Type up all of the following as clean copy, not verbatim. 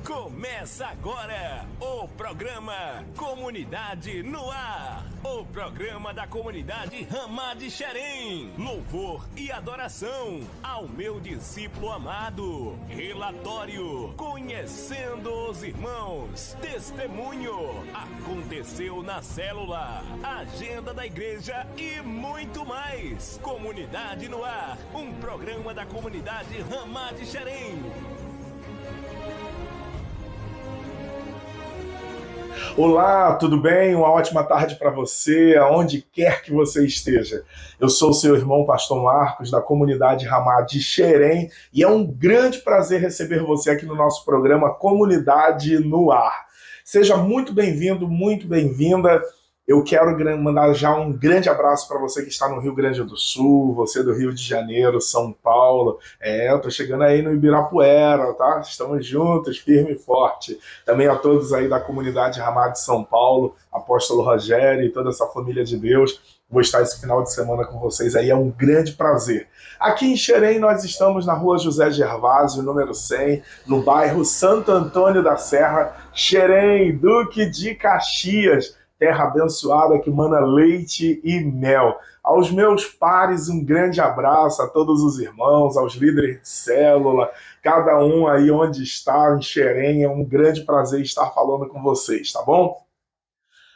Começa agora o programa Comunidade no Ar. O programa da comunidade Ramá de Xerém. Louvor e adoração ao meu discípulo amado. Relatório, conhecendo os irmãos. Testemunho, aconteceu na célula. Agenda da igreja e muito mais. Comunidade no Ar, um programa da comunidade Ramá de Xerém. Olá, tudo bem? Uma ótima tarde para você, aonde quer que você esteja. Eu sou o seu irmão Pastor Marcos, da comunidade Ramá de Xerém, e é um grande prazer receber você aqui no nosso programa Comunidade no Ar. Seja muito bem-vindo, muito bem-vinda. Eu quero mandar já um grande abraço para você que está no Rio Grande do Sul, você do Rio de Janeiro, São Paulo. Eu tô chegando aí no Ibirapuera, tá? Estamos juntos, firme e forte. Também a todos aí da comunidade Ramá de São Paulo, Apóstolo Rogério e toda essa família de Deus. Vou estar esse final de semana com vocês aí, é um grande prazer. Aqui em Xerém nós estamos na rua José Gervásio, número 100, no bairro Santo Antônio da Serra, Xerém, Duque de Caxias, terra abençoada que mana leite e mel. Aos meus pares, um grande abraço a todos os irmãos, aos líderes de célula, cada um aí onde está, em Xerém, é um grande prazer estar falando com vocês, tá bom?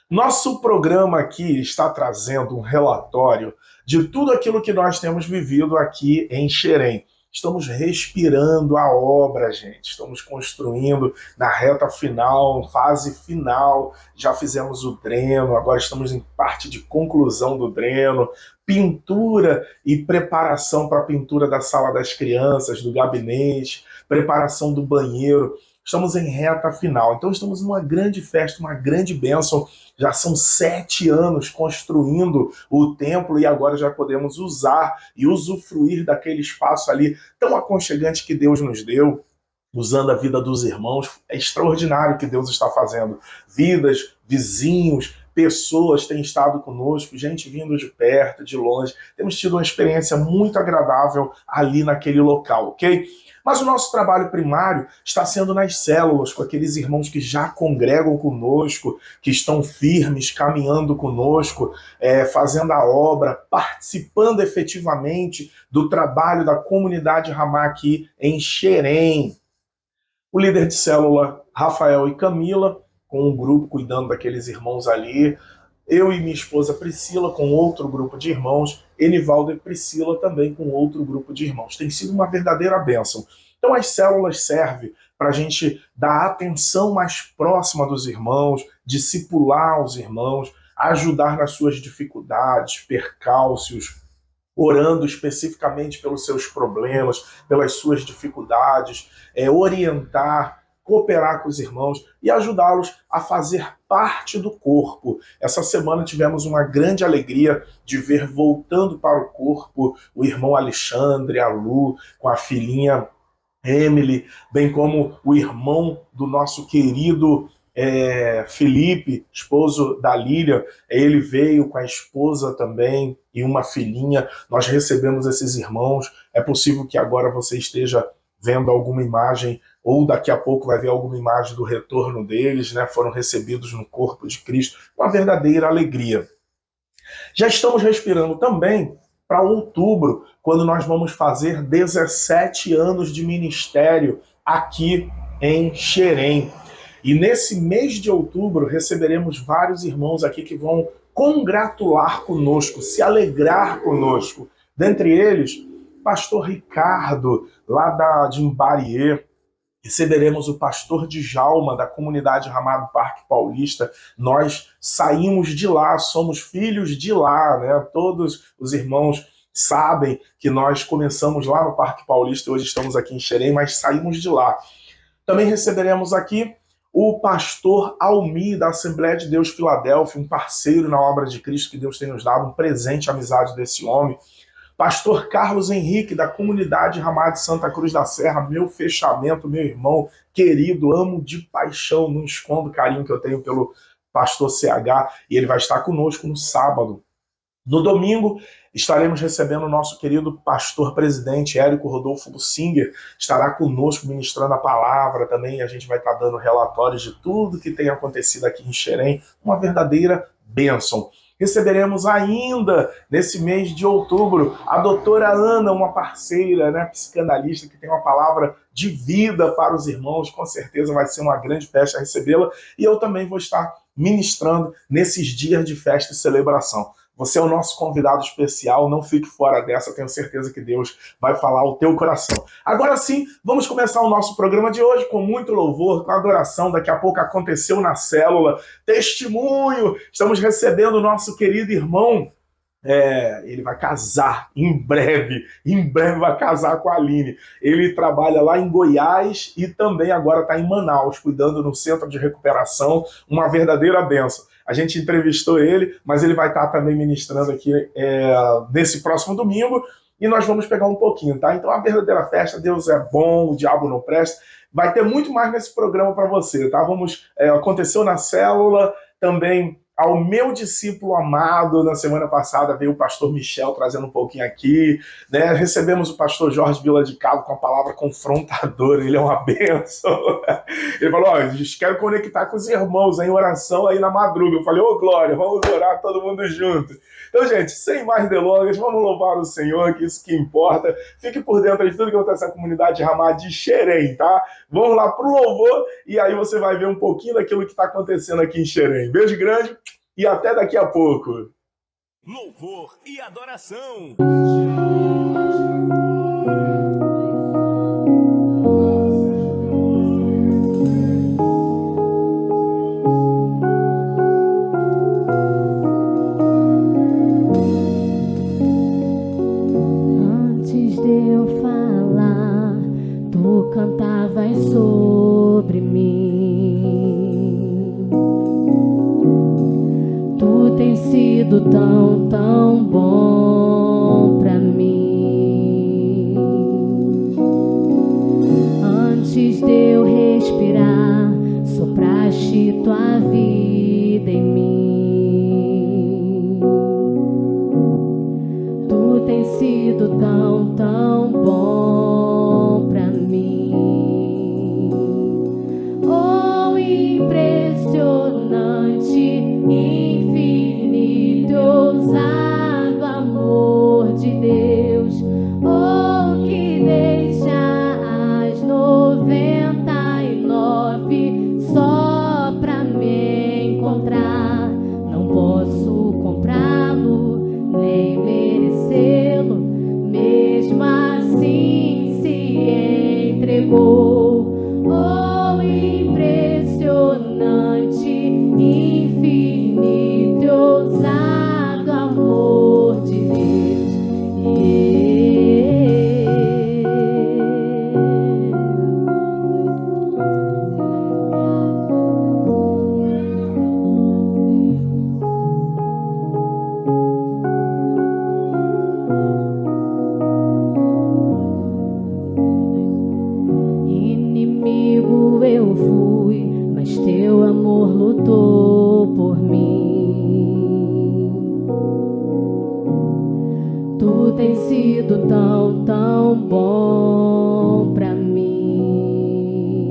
Nosso programa aqui está trazendo um relatório de tudo aquilo que nós temos vivido aqui em Xerém. Estamos respirando a obra, gente. Estamos construindo na reta final, fase final. Já fizemos o dreno, agora estamos em parte de conclusão do dreno, pintura e preparação para a pintura da sala das crianças, do gabinete, preparação do banheiro. Estamos em reta final. Então estamos numa grande festa, uma grande bênção. Já são 7 anos construindo o templo e agora já podemos usar e usufruir daquele espaço ali tão aconchegante que Deus nos deu, usando a vida dos irmãos. É extraordinário o que Deus está fazendo. Vidas, vizinhos, pessoas têm estado conosco, gente vindo de perto, de longe. Temos tido uma experiência muito agradável ali naquele local, ok? Mas o nosso trabalho primário está sendo nas células, com aqueles irmãos que já congregam conosco, que estão firmes, caminhando conosco, fazendo a obra, participando efetivamente do trabalho da comunidade Ramá aqui em Xerém. O líder de célula, Rafael e Camila, com um grupo cuidando daqueles irmãos ali. Eu e minha esposa Priscila com outro grupo de irmãos, Enivaldo e Priscila também com outro grupo de irmãos. Tem sido uma verdadeira bênção. Então as células servem para a gente dar atenção mais próxima dos irmãos, discipular os irmãos, ajudar nas suas dificuldades, percalços, orando especificamente pelos seus problemas, pelas suas dificuldades, orientar, cooperar com os irmãos e ajudá-los a fazer parte do corpo. Essa semana tivemos uma grande alegria de ver voltando para o corpo o irmão Alexandre, a Lu, com a filhinha Emily, bem como o irmão do nosso querido Felipe, esposo da Lília. Ele veio com a esposa também e uma filhinha. Nós recebemos esses irmãos. É possível que agora você esteja vendo alguma imagem, ou daqui a pouco vai ver alguma imagem do retorno deles, né? Foram recebidos no corpo de Cristo. Uma verdadeira alegria. Já estamos respirando também para outubro, quando nós vamos fazer 17 anos de ministério aqui em Xerém. E nesse mês de outubro receberemos vários irmãos aqui que vão congratular conosco, se alegrar conosco. Dentre eles, pastor Ricardo, lá de Imbariê. Receberemos o pastor Djalma, da comunidade Ramá do Parque Paulista. Nós saímos de lá, somos filhos de lá, né? Todos os irmãos sabem que nós começamos lá no Parque Paulista, hoje estamos aqui em Xerém, mas saímos de lá. Também receberemos aqui o pastor Almi, da Assembleia de Deus Filadélfia, um parceiro na obra de Cristo que Deus tem nos dado, um presente à amizade desse homem. Pastor Carlos Henrique, da comunidade Ramá de Santa Cruz da Serra, meu fechamento, meu irmão querido, amo de paixão, não escondo o carinho que eu tenho pelo pastor CH, e ele vai estar conosco no sábado, No domingo, estaremos recebendo o nosso querido pastor presidente, Érico Rodolfo Bussinger, estará conosco ministrando a palavra também, a gente vai estar dando relatórios de tudo que tem acontecido aqui em Xerém, uma verdadeira bênção. Receberemos ainda, nesse mês de outubro, a doutora Ana, uma parceira, psicanalista, que tem uma palavra de vida para os irmãos, com certeza vai ser uma grande festa recebê-la, e eu também vou estar ministrando nesses dias de festa e celebração. Você é o nosso convidado especial, não fique fora dessa, tenho certeza que Deus vai falar ao teu coração. Agora sim, vamos começar o nosso programa de hoje com muito louvor, com adoração. Daqui a pouco aconteceu na célula, testemunho, estamos recebendo o nosso querido irmão. Ele vai casar em breve vai casar com a Aline. Ele trabalha lá em Goiás e também agora está em Manaus, cuidando no centro de recuperação, uma verdadeira bênção. A gente entrevistou ele, mas ele vai estar também ministrando aqui nesse próximo domingo e nós vamos pegar um pouquinho, tá? Então a verdadeira festa, Deus é bom, o diabo não presta. Vai ter muito mais nesse programa para você, tá? Aconteceu na célula também. Ao meu discípulo amado, na semana passada veio o pastor Michel trazendo um pouquinho aqui, Recebemos o pastor Jorge Vila de Cabo com a palavra confrontadora, ele é uma bênção. Ele falou, quero conectar com os irmãos em oração aí na madruga. Eu falei, glória, vamos orar todo mundo junto. Então, gente, sem mais delongas, vamos louvar o Senhor, que isso que importa. Fique por dentro de tudo que acontece na comunidade Ramá de Xerém, tá? Vamos lá pro louvor e aí você vai ver um pouquinho daquilo que está acontecendo aqui em Xerém. Beijo grande e até daqui a pouco. Louvor e adoração. Cantavas sobre mim. Tu tens sido tão, tão bom pra mim. Antes de eu respirar, sopraste tua vida em mim. Tu tens sido tão, tão bom pra mim. Oh, impressionante, infinito, ousado amor de Deus. Oh, que deixa as 99 só pra me encontrar. Não posso comprá-lo, nem merecê-lo, mesmo assim se entregou. Oh, impressionante, infinito, ousado amor de Deus. Inimigo eu fui, mas teu amor lutou por mim. Tu tens sido tão, tão bom pra mim.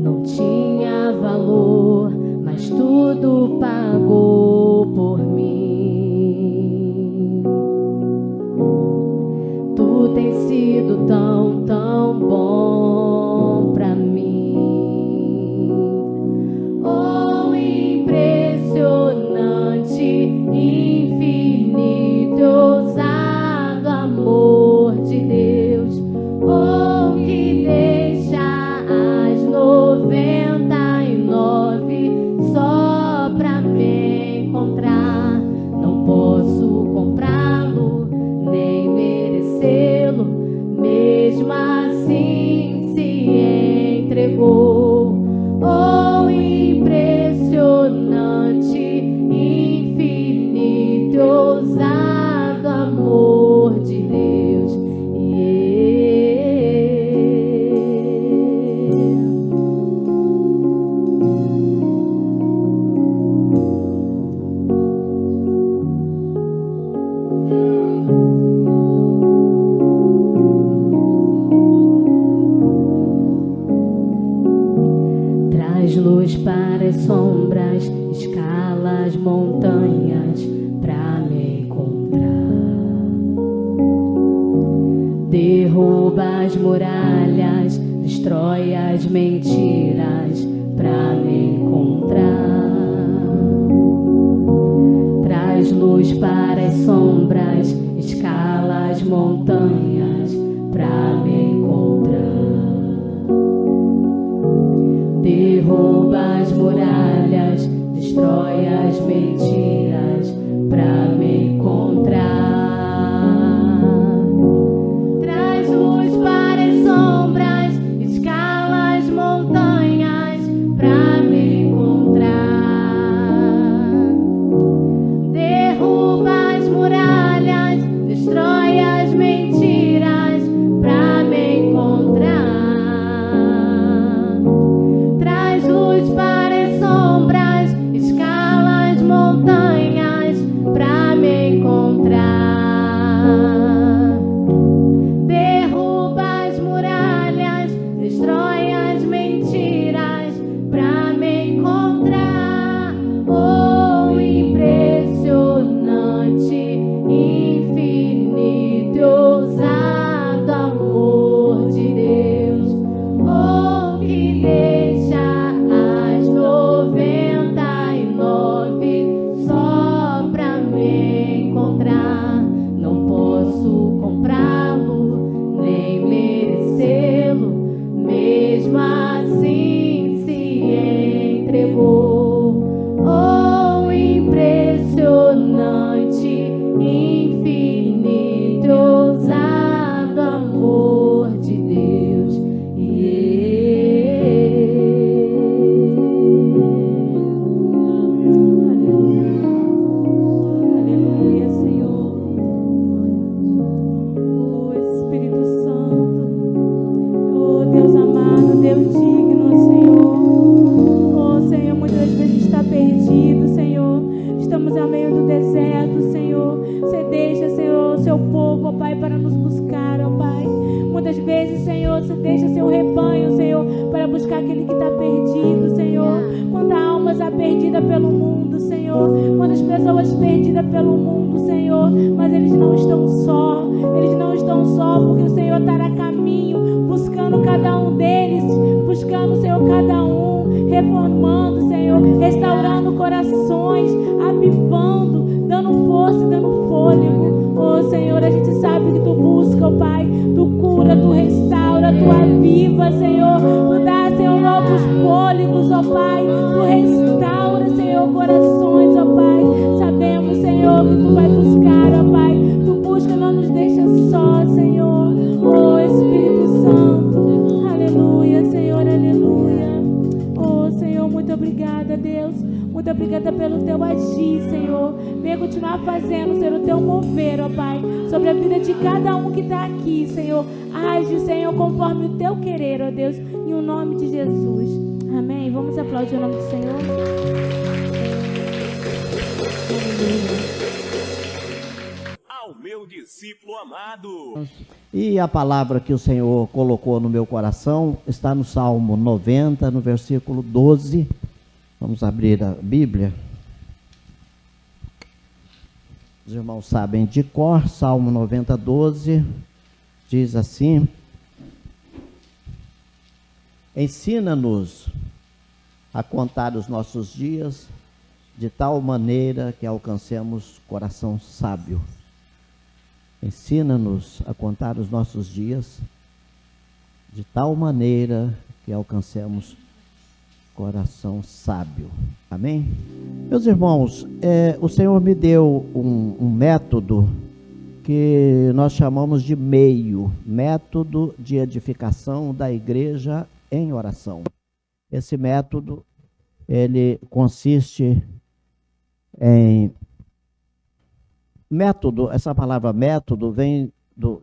Não tinha valor, mas tudo pagou por mim. Tu tens sido tão, tão bom pra mim. Oh, impressionante, infinito, ousado amor de Deus. Oh, que deixa as 99 só pra me encontrar. Não posso comprá-lo, nem merecê-lo, mesmo assim se entregou. Oh, impressionante, infinito, ousado amor de Deus. para as sombras, escala as montanhas pra me encontrar. Derruba as muralhas, destrói as mentiras pra me encontrar. Traz luz para as sombras, escala as montanhas pra me encontrar. Derruba as muralhas, destrói as mentiras pra me encontrar. Traz luz para as sombras, escala as montanhas pra me encontrar. Derruba as muralhas, destrói as mentiras pra me encontrar. Traz luz para as sombras, escala as montanhas pra me encontrar. Derruba as muralhas, destrói as mentiras pra me encontrar. Oh, impressionante, infinito e ousado amor de Deus. Oh, que deixa as 99 só pra me encontrar. Não posso comprá-lo, nem merecê-lo, mesmo assim se entregou. Oh, impressionante, infinito e ousado amor de Deus. Aleluia, Senhor. Oh, Espírito Santo. Oh, Deus amado, Deus digno, Senhor. Oh, Senhor, muitas vezes está perdido, Senhor. Estamos ao meio do deserto, Senhor. Você deixa, Senhor, o seu povo, ó Pai, para nos buscar, ó Pai. Muitas vezes, Senhor, você deixa seu rebanho, Senhor, para buscar aquele que está perdido, Senhor. Quantas almas há perdida pelo mundo, Senhor. Quantas pessoas perdidas pelo mundo, Senhor. Mas eles não estão só. Eles não estão só porque o Senhor está a caminho, buscando cada um deles, buscando, Senhor, cada um, reformando, Senhor, restaurando corações, avivando, dando força e dando fôlego. Oh, Senhor, a gente sabe que Tu busca, oh Pai, Tu cura, Tu restaura, Tu aviva, Senhor, Tu dá, Senhor, novos fôlegos, ó Pai, Tu restaura, Senhor, corações, ó Pai. Sabemos, Senhor, que Tu vai buscar, ó Pai, Tu busca, não nos deixa só, Senhor. Oh, Espírito Santo, aleluia, Senhor, aleluia. Oh, Senhor, muito obrigada, Deus. Muito obrigada pelo Teu agir, Senhor. Venha continuar fazendo, Senhor, o Teu mover, ó Pai, sobre a vida de cada um que está aqui, Senhor. Age, Senhor, conforme o Teu querer, ó Deus, em o nome de Jesus. Amém. Vamos aplaudir o nome do Senhor. Ao meu discípulo amado. E a palavra que o Senhor colocou no meu coração está no Salmo 90, no versículo 12. Vamos abrir a Bíblia. Os irmãos sabem de cor, Salmo 90, 12, diz assim: ensina-nos a contar os nossos dias de tal maneira que alcancemos coração sábio. Ensina-nos a contar os nossos dias de tal maneira que alcancemos coração sábio. Amém? Meus irmãos, o Senhor me deu um método que nós chamamos de método de edificação da igreja em oração. Esse método, ele consiste em método. Essa palavra método vem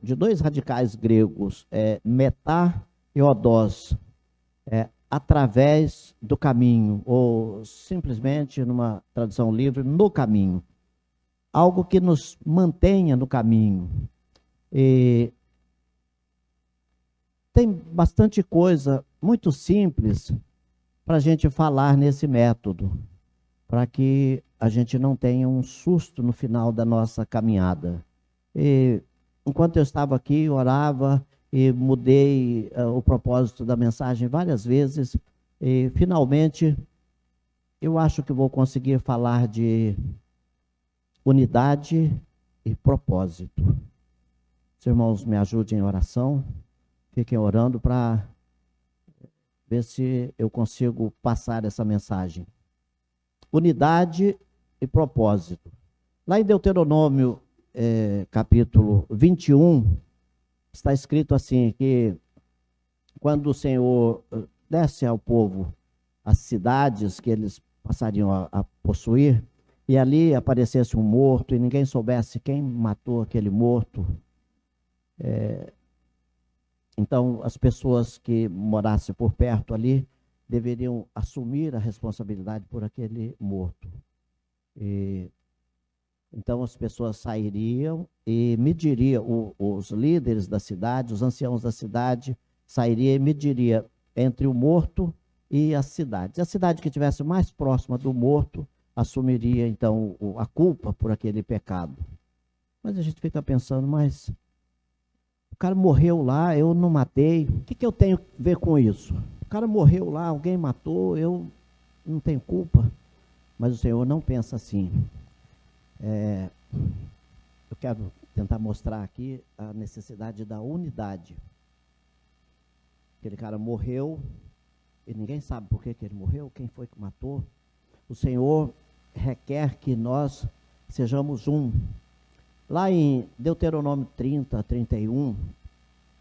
de dois radicais gregos, metá e odós, através do caminho, ou simplesmente, numa tradução livre, no caminho. Algo que nos mantenha no caminho. E tem bastante coisa muito simples para a gente falar nesse método, para que a gente não tenha um susto no final da nossa caminhada. E, enquanto eu estava aqui, orava e mudei o propósito da mensagem várias vezes, e finalmente eu acho que vou conseguir falar de unidade e propósito. Os irmãos me ajudem em oração, fiquem orando para ver se eu consigo passar essa mensagem. Unidade e propósito. Lá em Deuteronômio, capítulo 21, está escrito assim, que quando o Senhor desse ao povo as cidades que eles passariam a possuir, e ali aparecesse um morto e ninguém soubesse quem matou aquele morto, então as pessoas que morassem por perto ali deveriam assumir a responsabilidade por aquele morto. Então as pessoas sairiam e mediriam, os líderes da cidade, os anciãos da cidade, sairiam e mediriam entre o morto e as cidades. A cidade que estivesse mais próxima do morto assumiria então a culpa por aquele pecado. Mas a gente fica pensando, mas o cara morreu lá, eu não matei, o que eu tenho a ver com isso? O cara morreu lá, alguém matou, eu não tenho culpa. Mas o Senhor não pensa assim. Eu quero tentar mostrar aqui a necessidade da unidade. Aquele cara morreu e ninguém sabe por que ele morreu, quem foi que matou. O Senhor requer que nós sejamos um. Lá em Deuteronômio 30, 31,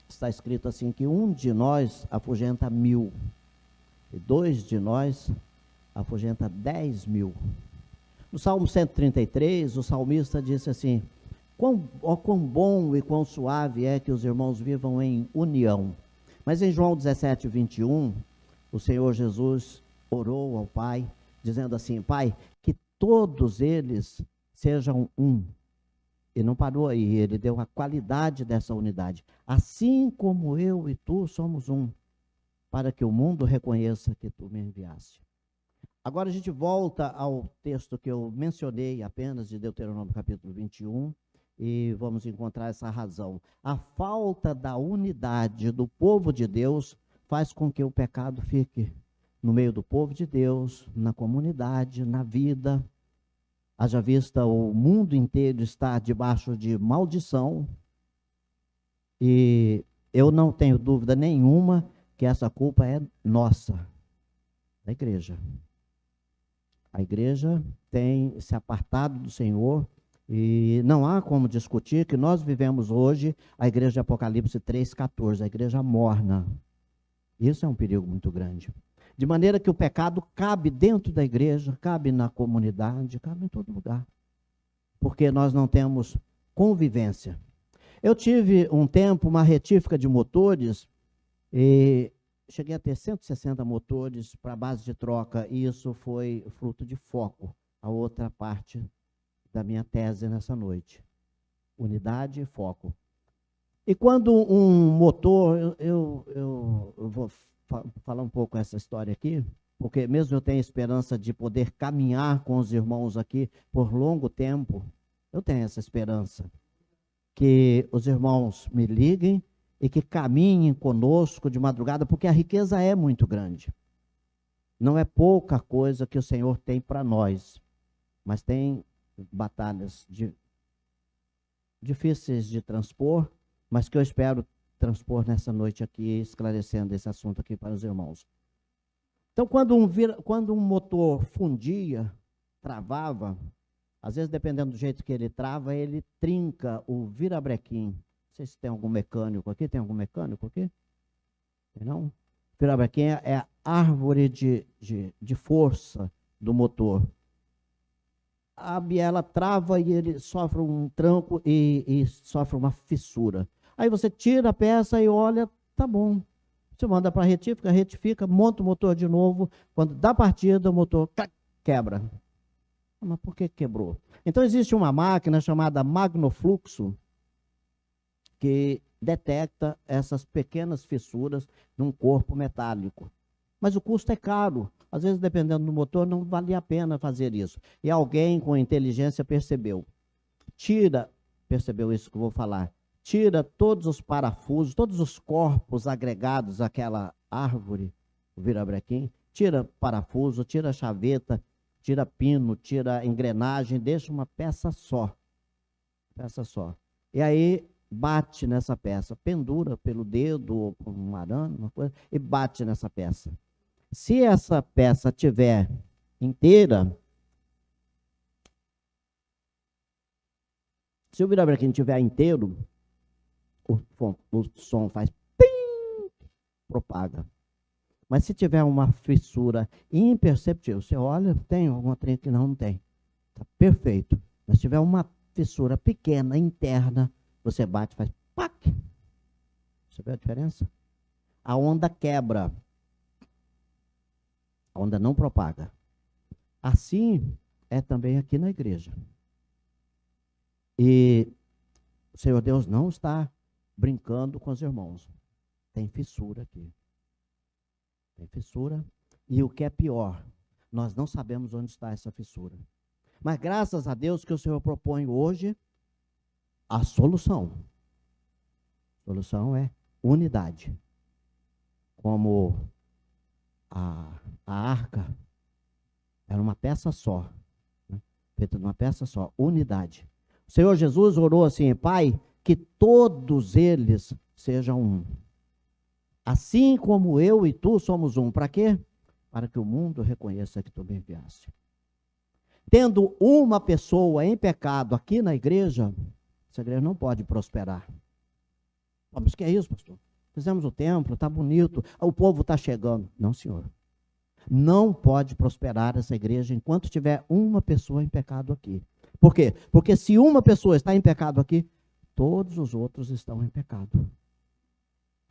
está escrito assim, que 1 de nós afugenta 1000, e 2 de nós afugenta 10.000. No Salmo 133, o salmista disse assim, quão bom e quão suave é que os irmãos vivam em união. Mas em João 17, 21, o Senhor Jesus orou ao Pai, dizendo assim, Pai, que todos eles sejam um. E não parou aí, ele deu a qualidade dessa unidade. Assim como eu e tu somos um, para que o mundo reconheça que tu me enviaste. Agora a gente volta ao texto que eu mencionei apenas, de Deuteronômio capítulo 21, e vamos encontrar essa razão. A falta da unidade do povo de Deus faz com que o pecado fique no meio do povo de Deus, na comunidade, na vida. Haja vista, o mundo inteiro está debaixo de maldição, e eu não tenho dúvida nenhuma que essa culpa é nossa, da igreja. A igreja tem se apartado do Senhor, e não há como discutir que nós vivemos hoje a igreja de Apocalipse 3,14, a igreja morna. Isso é um perigo muito grande. De maneira que o pecado cabe dentro da igreja, cabe na comunidade, cabe em todo lugar. Porque nós não temos convivência. Eu tive um tempo uma retífica de motores e cheguei a ter 160 motores para base de troca, e isso foi fruto de foco, a outra parte da minha tese nessa noite. Unidade e foco. E quando um motor, eu vou falar um pouco essa história aqui, porque mesmo eu tenho esperança de poder caminhar com os irmãos aqui por longo tempo, eu tenho essa esperança, que os irmãos me liguem e que caminhem conosco de madrugada, porque a riqueza é muito grande. Não é pouca coisa que o Senhor tem para nós, mas tem batalhas difíceis de transpor, mas que eu espero transpor nessa noite aqui, esclarecendo esse assunto aqui para os irmãos. Então, quando um motor fundia, travava, às vezes, dependendo do jeito que ele trava, ele trinca o virabrequim. Não sei se tem algum mecânico aqui. Tem algum mecânico aqui? Tem não? Virabrequim é a árvore de força do motor. A biela trava e ele sofre um tranco e sofre uma fissura. Aí você tira a peça e olha, tá bom. Você manda para a retífica, retifica, monta o motor de novo. Quando dá partida, o motor quebra. Mas por que quebrou? Então existe uma máquina chamada magnofluxo que detecta essas pequenas fissuras num corpo metálico. mas o custo é caro. Às vezes, dependendo do motor, não valia a pena fazer isso. E alguém com inteligência percebeu isso que eu vou falar, tira todos os parafusos, todos os corpos agregados àquela árvore, o virabrequim, tira parafuso, tira chaveta, tira pino, tira engrenagem, deixa uma peça só. E aí bate nessa peça, pendura pelo dedo ou com um arame, uma coisa, e bate nessa peça. Se essa peça tiver inteira, se o virabrequim estiver inteiro, o som faz pim, propaga. Mas se tiver uma fissura imperceptível, você olha, tem alguma trem aqui? Não tem. Está perfeito. Mas se tiver uma fissura pequena, interna, você bate e faz pac. Você vê a diferença? A onda quebra. A onda não propaga. Assim é também aqui na igreja. E o Senhor Deus não está brincando com os irmãos. Tem fissura aqui. Tem fissura. E o que é pior, nós não sabemos onde está essa fissura. Mas graças a Deus que o Senhor propõe hoje a solução. A solução é unidade. Como a arca era uma peça só, né? Feita de uma peça só, unidade. O Senhor Jesus orou assim: Pai, que todos eles sejam um. Assim como eu e tu somos um. Para quê? Para que o mundo reconheça que tu me enviaste. Tendo uma pessoa em pecado aqui na igreja, essa igreja não pode prosperar. Mas o que é isso, pastor? Fizemos o templo, está bonito, o povo está chegando. Não, senhor. Não pode prosperar essa igreja enquanto tiver uma pessoa em pecado aqui. Por quê? Porque se uma pessoa está em pecado aqui, todos os outros estão em pecado.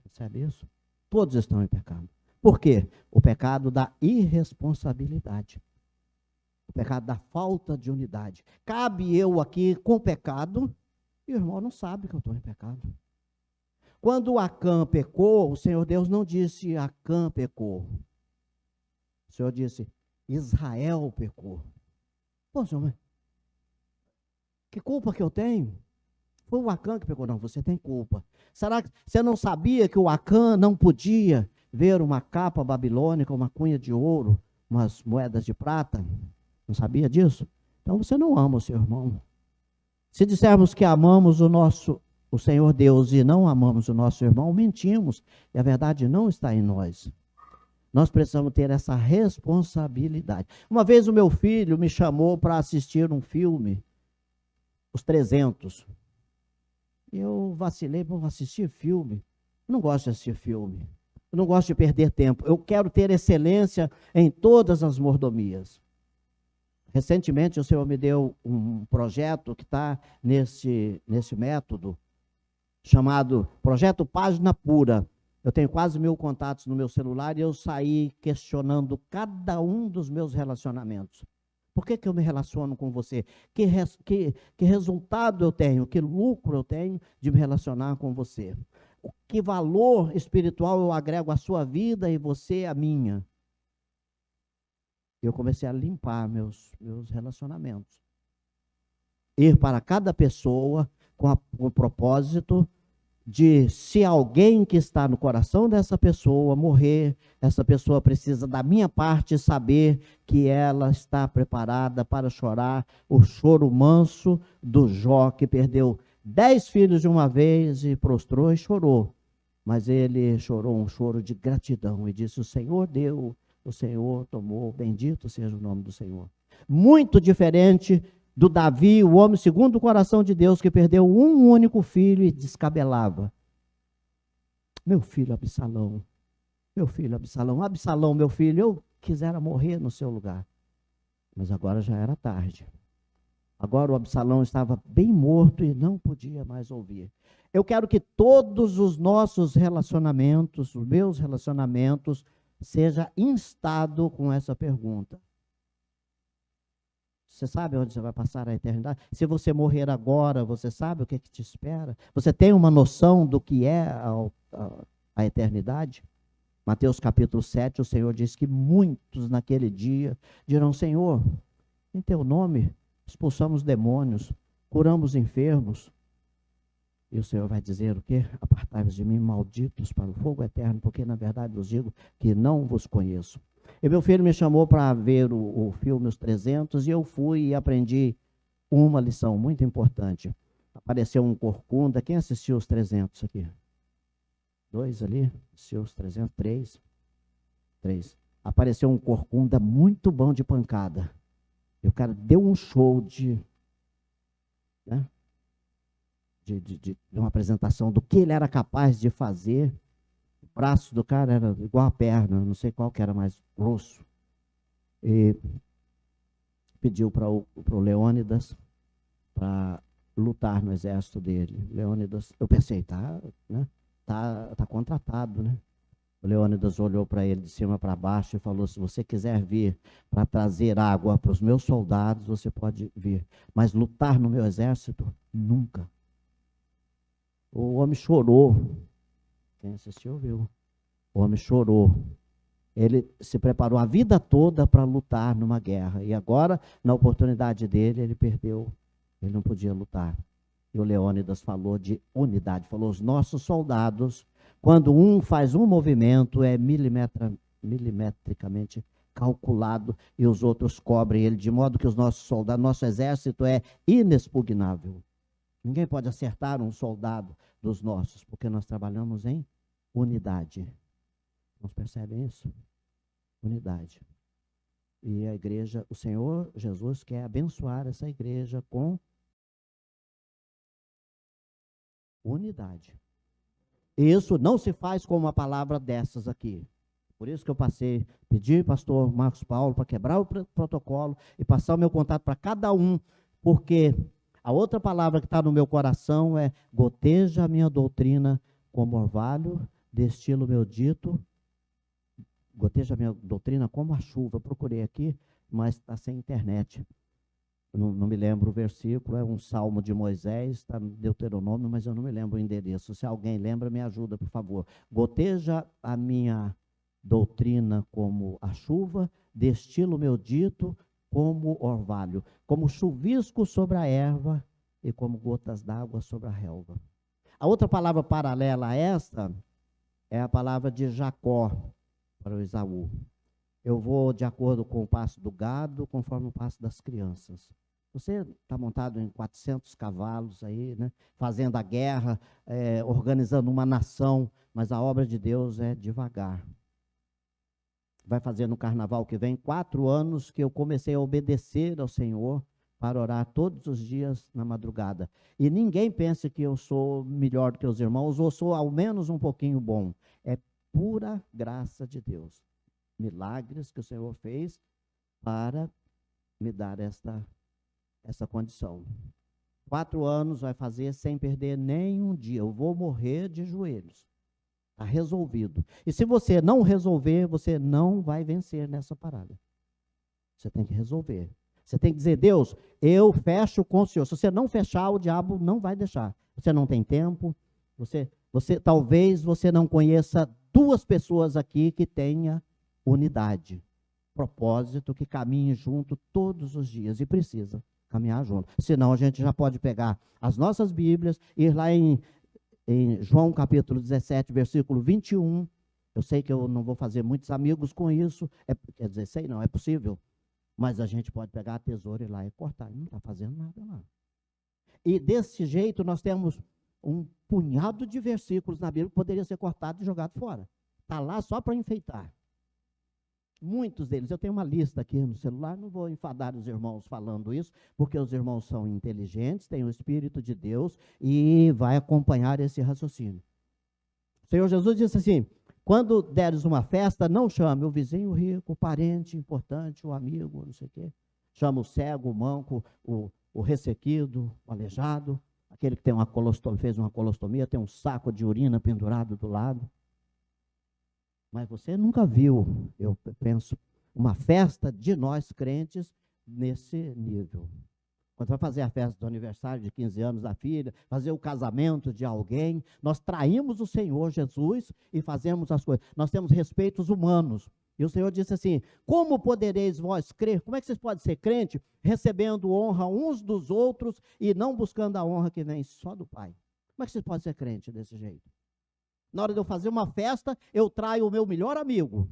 Percebe isso? Todos estão em pecado. Por quê? O pecado da irresponsabilidade. O pecado da falta de unidade. Cabe eu aqui com pecado e o irmão não sabe que eu estou em pecado. Quando Acã pecou, o Senhor Deus não disse Acã pecou. O Senhor disse Israel pecou. Pô, Senhor, mas que culpa que eu tenho? Foi o Acã que pecou. Não, você tem culpa. Será que você não sabia que o Acã não podia ver uma capa babilônica, uma cunha de ouro, umas moedas de prata? Não sabia disso? Então você não ama o seu irmão. Se dissermos que amamos o Senhor Deus e não amamos o nosso irmão, mentimos. E a verdade não está em nós. Nós precisamos ter essa responsabilidade. Uma vez o meu filho me chamou para assistir um filme, Os 300. Eu vacilei, vou assistir filme. Eu não gosto de assistir filme. Eu não gosto de perder tempo. Eu quero ter excelência em todas as mordomias. Recentemente o Senhor me deu um projeto que está nesse método, chamado Projeto Página Pura. Eu tenho quase 1000 contatos no meu celular e eu saí questionando cada um dos meus relacionamentos. Por que eu me relaciono com você? Que resultado eu tenho? Que lucro eu tenho de me relacionar com você? Que valor espiritual eu agrego à sua vida e você à minha? Eu comecei a limpar meus relacionamentos. Ir para cada pessoa com o propósito de, se alguém que está no coração dessa pessoa morrer, essa pessoa precisa da minha parte saber que ela está preparada para chorar o choro manso do Jó, que perdeu 10 filhos de uma vez e prostrou e chorou. Mas ele chorou um choro de gratidão e disse: o Senhor deu, o Senhor tomou, bendito seja o nome do Senhor. Muito diferente do Davi, o homem segundo o coração de Deus, que perdeu um único filho e descabelava. Meu filho Absalão, Absalão, meu filho, eu quisera morrer no seu lugar. Mas agora já era tarde. Agora o Absalão estava bem morto e não podia mais ouvir. Eu quero que todos os nossos relacionamentos, os meus relacionamentos, seja instado com essa pergunta. Você sabe onde você vai passar a eternidade? Se você morrer agora, você sabe o que te espera? Você tem uma noção do que é a eternidade? Mateus capítulo 7, o Senhor diz que muitos naquele dia dirão: Senhor, em teu nome expulsamos demônios, curamos enfermos. E o Senhor vai dizer o quê? Apartai-vos de mim, malditos, para o fogo eterno, porque na verdade vos digo que não vos conheço. E meu filho me chamou para ver o filme Os 300, e eu fui e aprendi uma lição muito importante. Apareceu um corcunda. Quem assistiu Os 300 aqui? 2 ali? Assistiu Os 300? 3. Apareceu um corcunda muito bom de pancada. E o cara deu um show de uma apresentação do que ele era capaz de fazer. O braço do cara era igual a perna, não sei qual que era mais grosso. E pediu para o Leônidas para lutar no exército dele. Leônidas, eu pensei, tá contratado, né? O Leônidas olhou para ele de cima para baixo e falou: se você quiser vir para trazer água para os meus soldados, você pode vir, mas lutar no meu exército, nunca. O homem chorou. Quem assistiu viu. O homem chorou. Ele se preparou a vida toda para lutar numa guerra, e agora, na oportunidade dele, ele perdeu. Ele não podia lutar. E o Leônidas falou de unidade, falou: os nossos soldados, quando um faz um movimento, é milimetricamente calculado, e os outros cobrem ele, de modo que os nossos soldados, nosso exército é inexpugnável. Ninguém pode acertar um soldado dos nossos, porque nós trabalhamos em unidade. Vocês percebem isso? Unidade. E a igreja, o Senhor Jesus quer abençoar essa igreja com unidade. Isso não se faz com uma palavra dessas aqui. Por isso que eu pedi pastor Marcos Paulo para quebrar o protocolo e passar o meu contato para cada um, porque a outra palavra que está no meu coração é: goteja a minha doutrina como orvalho, destilo meu dito. Goteja a minha doutrina como a chuva. Eu procurei aqui, mas está sem internet. Não me lembro o versículo, é um salmo de Moisés, está no Deuteronômio, mas eu não me lembro o endereço. Se alguém lembra, me ajuda, por favor. Goteja a minha doutrina como a chuva, destilo meu dito como orvalho, como chuvisco sobre a erva e como gotas d'água sobre a relva. A outra palavra paralela a esta é a palavra de Jacó para o Esaú. Eu vou de acordo com o passo do gado, conforme o passo das crianças. Você está montado em 400 cavalos aí, né? Fazendo a guerra, organizando uma nação, mas a obra de Deus é devagar. Vai fazer no carnaval que vem 4 anos que eu comecei a obedecer ao Senhor para orar todos os dias na madrugada. E ninguém pense que eu sou melhor do que os irmãos, ou sou ao menos um pouquinho bom. É pura graça de Deus. Milagres que o Senhor fez para me dar essa condição. 4 anos vai fazer sem perder nenhum dia. Eu vou morrer de joelhos. Está resolvido. E se você não resolver, você não vai vencer nessa parada. Você tem que resolver. Você tem que dizer: Deus, eu fecho com o Senhor. Se você não fechar, o diabo não vai deixar. Você não tem tempo. Talvez você não conheça 2 pessoas aqui que tenha unidade, propósito, que caminhem junto todos os dias, e precisa caminhar junto. Senão a gente já pode pegar as nossas Bíblias, ir lá em João capítulo 17, versículo 21. Eu sei que eu não vou fazer muitos amigos com isso, quer dizer, sei não, é possível, mas a gente pode pegar a tesoura e ir lá e cortar, não está fazendo nada lá. E desse jeito nós temos um punhado de versículos na Bíblia que poderia ser cortado e jogado fora. Está lá só para enfeitar. Muitos deles, eu tenho uma lista aqui no celular, não vou enfadar os irmãos falando isso, porque os irmãos são inteligentes, têm o Espírito de Deus e vai acompanhar esse raciocínio. O Senhor Jesus disse assim: quando deres uma festa, não chame o vizinho rico, o parente importante, o amigo, não sei o quê. Chama o cego, o manco, o ressequido, o aleijado, aquele que tem fez uma colostomia, tem um saco de urina pendurado do lado. Mas você nunca viu, eu penso, uma festa de nós crentes nesse nível. Quando vai fazer a festa do aniversário de 15 anos da filha, fazer o casamento de alguém, nós traímos o Senhor Jesus e fazemos as coisas. Nós temos respeitos humanos. E o Senhor disse assim: como podereis vós crer? Como é que vocês podem ser crente recebendo honra uns dos outros e não buscando a honra que vem só do Pai? Como é que vocês podem ser crente desse jeito? Na hora de eu fazer uma festa, eu traio o meu melhor amigo.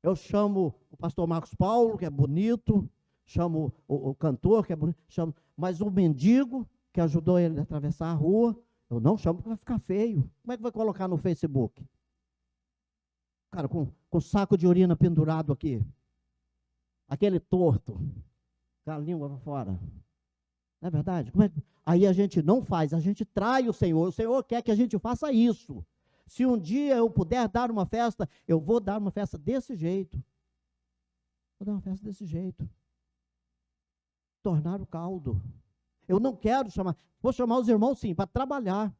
Eu chamo o pastor Marcos Paulo, que é bonito, chamo o cantor, que é bonito, mas o mendigo, que ajudou ele a atravessar a rua, eu não chamo porque vai ficar feio. Como é que vai colocar no Facebook? Cara, com saco de urina pendurado aqui. Aquele torto. Com a língua para fora. Não é verdade? Aí a gente não faz, a gente trai o Senhor. O Senhor quer que a gente faça isso. Se um dia eu puder dar uma festa, eu vou dar uma festa desse jeito. Vou dar uma festa desse jeito. Tornar o caldo. Eu não quero chamar, vou chamar os irmãos sim, para trabalhar.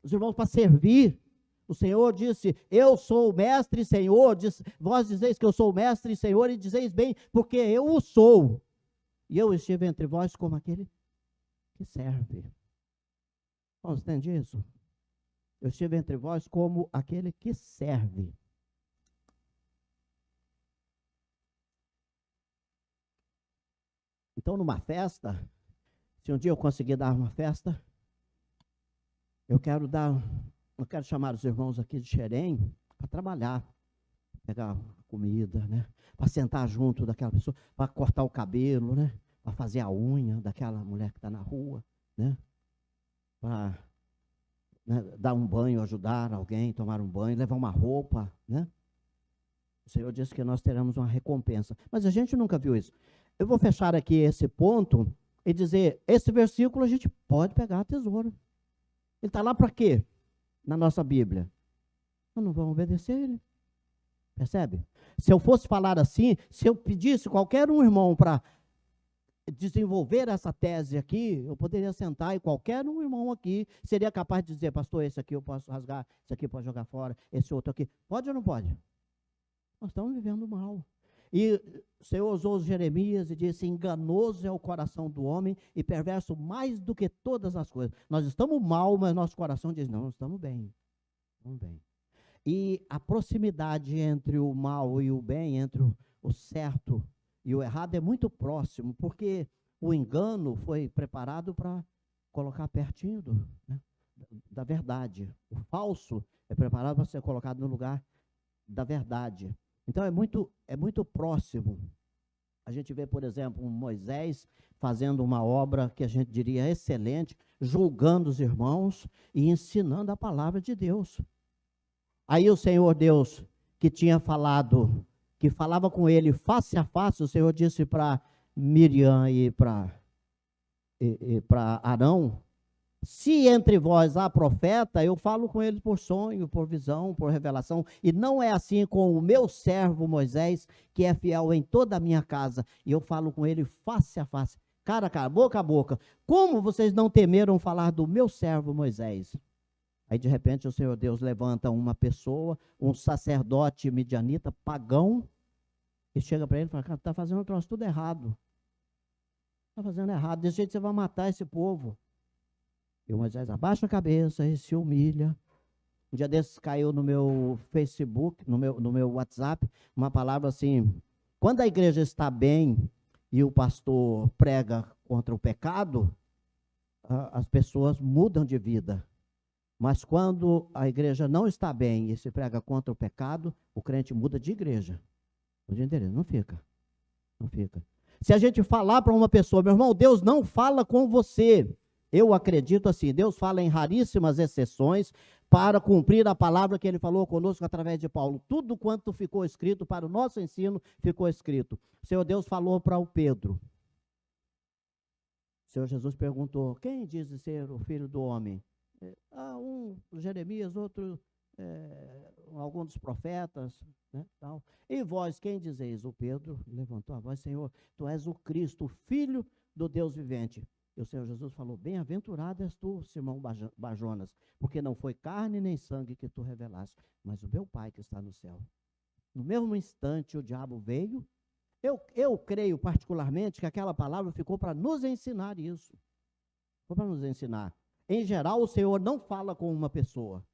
Os irmãos para servir. O Senhor disse: eu sou o mestre e Senhor. Vós dizeis que eu sou o mestre e Senhor, e dizeis bem, porque eu o sou. E eu estive entre vós como aquele que serve. Vamos entender isso? Eu estive entre vós como aquele que serve. Então, numa festa, se um dia eu conseguir dar uma festa, eu quero chamar os irmãos aqui de Xerém para trabalhar, pegar comida, né? Para sentar junto daquela pessoa, para cortar o cabelo, né? Para fazer a unha daquela mulher que está na rua, né? Para dar um banho, ajudar alguém, tomar um banho, levar uma roupa, né? O Senhor disse que nós teremos uma recompensa, mas a gente nunca viu isso. Eu vou fechar aqui esse ponto e dizer, esse versículo a gente pode pegar a tesoura. Ele está lá para quê? Na nossa Bíblia. Nós não vamos obedecer ele. Percebe? Se eu fosse falar assim, se eu pedisse qualquer um irmão para desenvolver essa tese aqui, eu poderia sentar e qualquer um irmão aqui seria capaz de dizer: pastor, esse aqui eu posso rasgar, esse aqui eu posso jogar fora, esse outro aqui. Pode ou não pode? Nós estamos vivendo mal. E o Senhor usou Jeremias e disse: enganoso é o coração do homem e perverso mais do que todas as coisas. Nós estamos mal, mas nosso coração diz: não, nós estamos bem. Estamos bem. E a proximidade entre o mal e o bem, entre o certo e o errado é muito próximo, porque o engano foi preparado para colocar pertinho da verdade. O falso é preparado para ser colocado no lugar da verdade. Então é muito próximo. A gente vê, por exemplo, um Moisés fazendo uma obra que a gente diria excelente, julgando os irmãos e ensinando a palavra de Deus. Aí o Senhor Deus, que tinha falado, que falava com ele face a face, o Senhor disse para Miriam e para Arão: se entre vós há profeta, eu falo com ele por sonho, por visão, por revelação, e não é assim com o meu servo Moisés, que é fiel em toda a minha casa, e eu falo com ele face a face, cara a cara, boca a boca. Como vocês não temeram falar do meu servo Moisés? Aí de repente o Senhor Deus levanta uma pessoa, um sacerdote midianita, pagão, e chega para ele e fala: cara, está fazendo um troço tudo errado. Está fazendo errado, desse jeito você vai matar esse povo. E o Moisés abaixa a cabeça e se humilha. Um dia desses caiu no meu Facebook, no meu WhatsApp, uma palavra assim: quando a igreja está bem e o pastor prega contra o pecado, as pessoas mudam de vida. Mas quando a igreja não está bem e se prega contra o pecado, o crente muda de igreja. Não fica. Não fica. Se a gente falar para uma pessoa: meu irmão, Deus não fala com você. Eu acredito assim, Deus fala em raríssimas exceções para cumprir a palavra que ele falou conosco através de Paulo. Tudo quanto ficou escrito para o nosso ensino ficou escrito. O Senhor Deus falou para o Pedro. O Senhor Jesus perguntou: quem diz ser o filho do homem? Um Jeremias, outro algum dos profetas, né, tal. E vós, quem dizeis? O Pedro levantou a voz: Senhor, tu és o Cristo, o Filho do Deus vivente. E o Senhor Jesus falou: bem-aventurado és tu, Simão Barjonas, porque não foi carne nem sangue que tu revelaste, mas o meu Pai que está no céu. No mesmo instante o diabo veio Eu creio particularmente que aquela palavra ficou para nos ensinar isso. Ficou para nos ensinar. Em geral, o Senhor não fala com uma pessoa.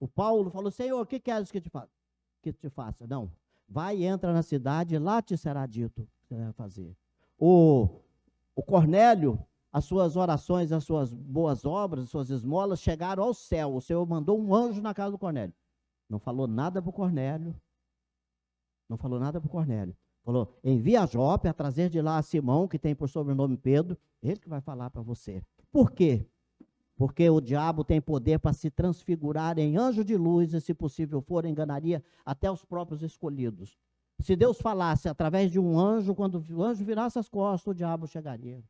O Paulo falou, Senhor, o que queres que te faça? Não. Vai e entra na cidade, lá te será dito o que você deve fazer. O Cornélio, as suas orações, as suas boas obras, as suas esmolas chegaram ao céu. O Senhor mandou um anjo na casa do Cornélio. Não falou nada para o Cornélio. Não falou nada para o Cornélio. Falou, envia a Jope a trazer de lá a Simão, que tem por sobrenome Pedro. Ele que vai falar para você. Por quê? Porque o diabo tem poder para se transfigurar em anjo de luz e, se possível for, enganaria até os próprios escolhidos. Se Deus falasse através de um anjo, quando o anjo virasse as costas, o diabo chegaria.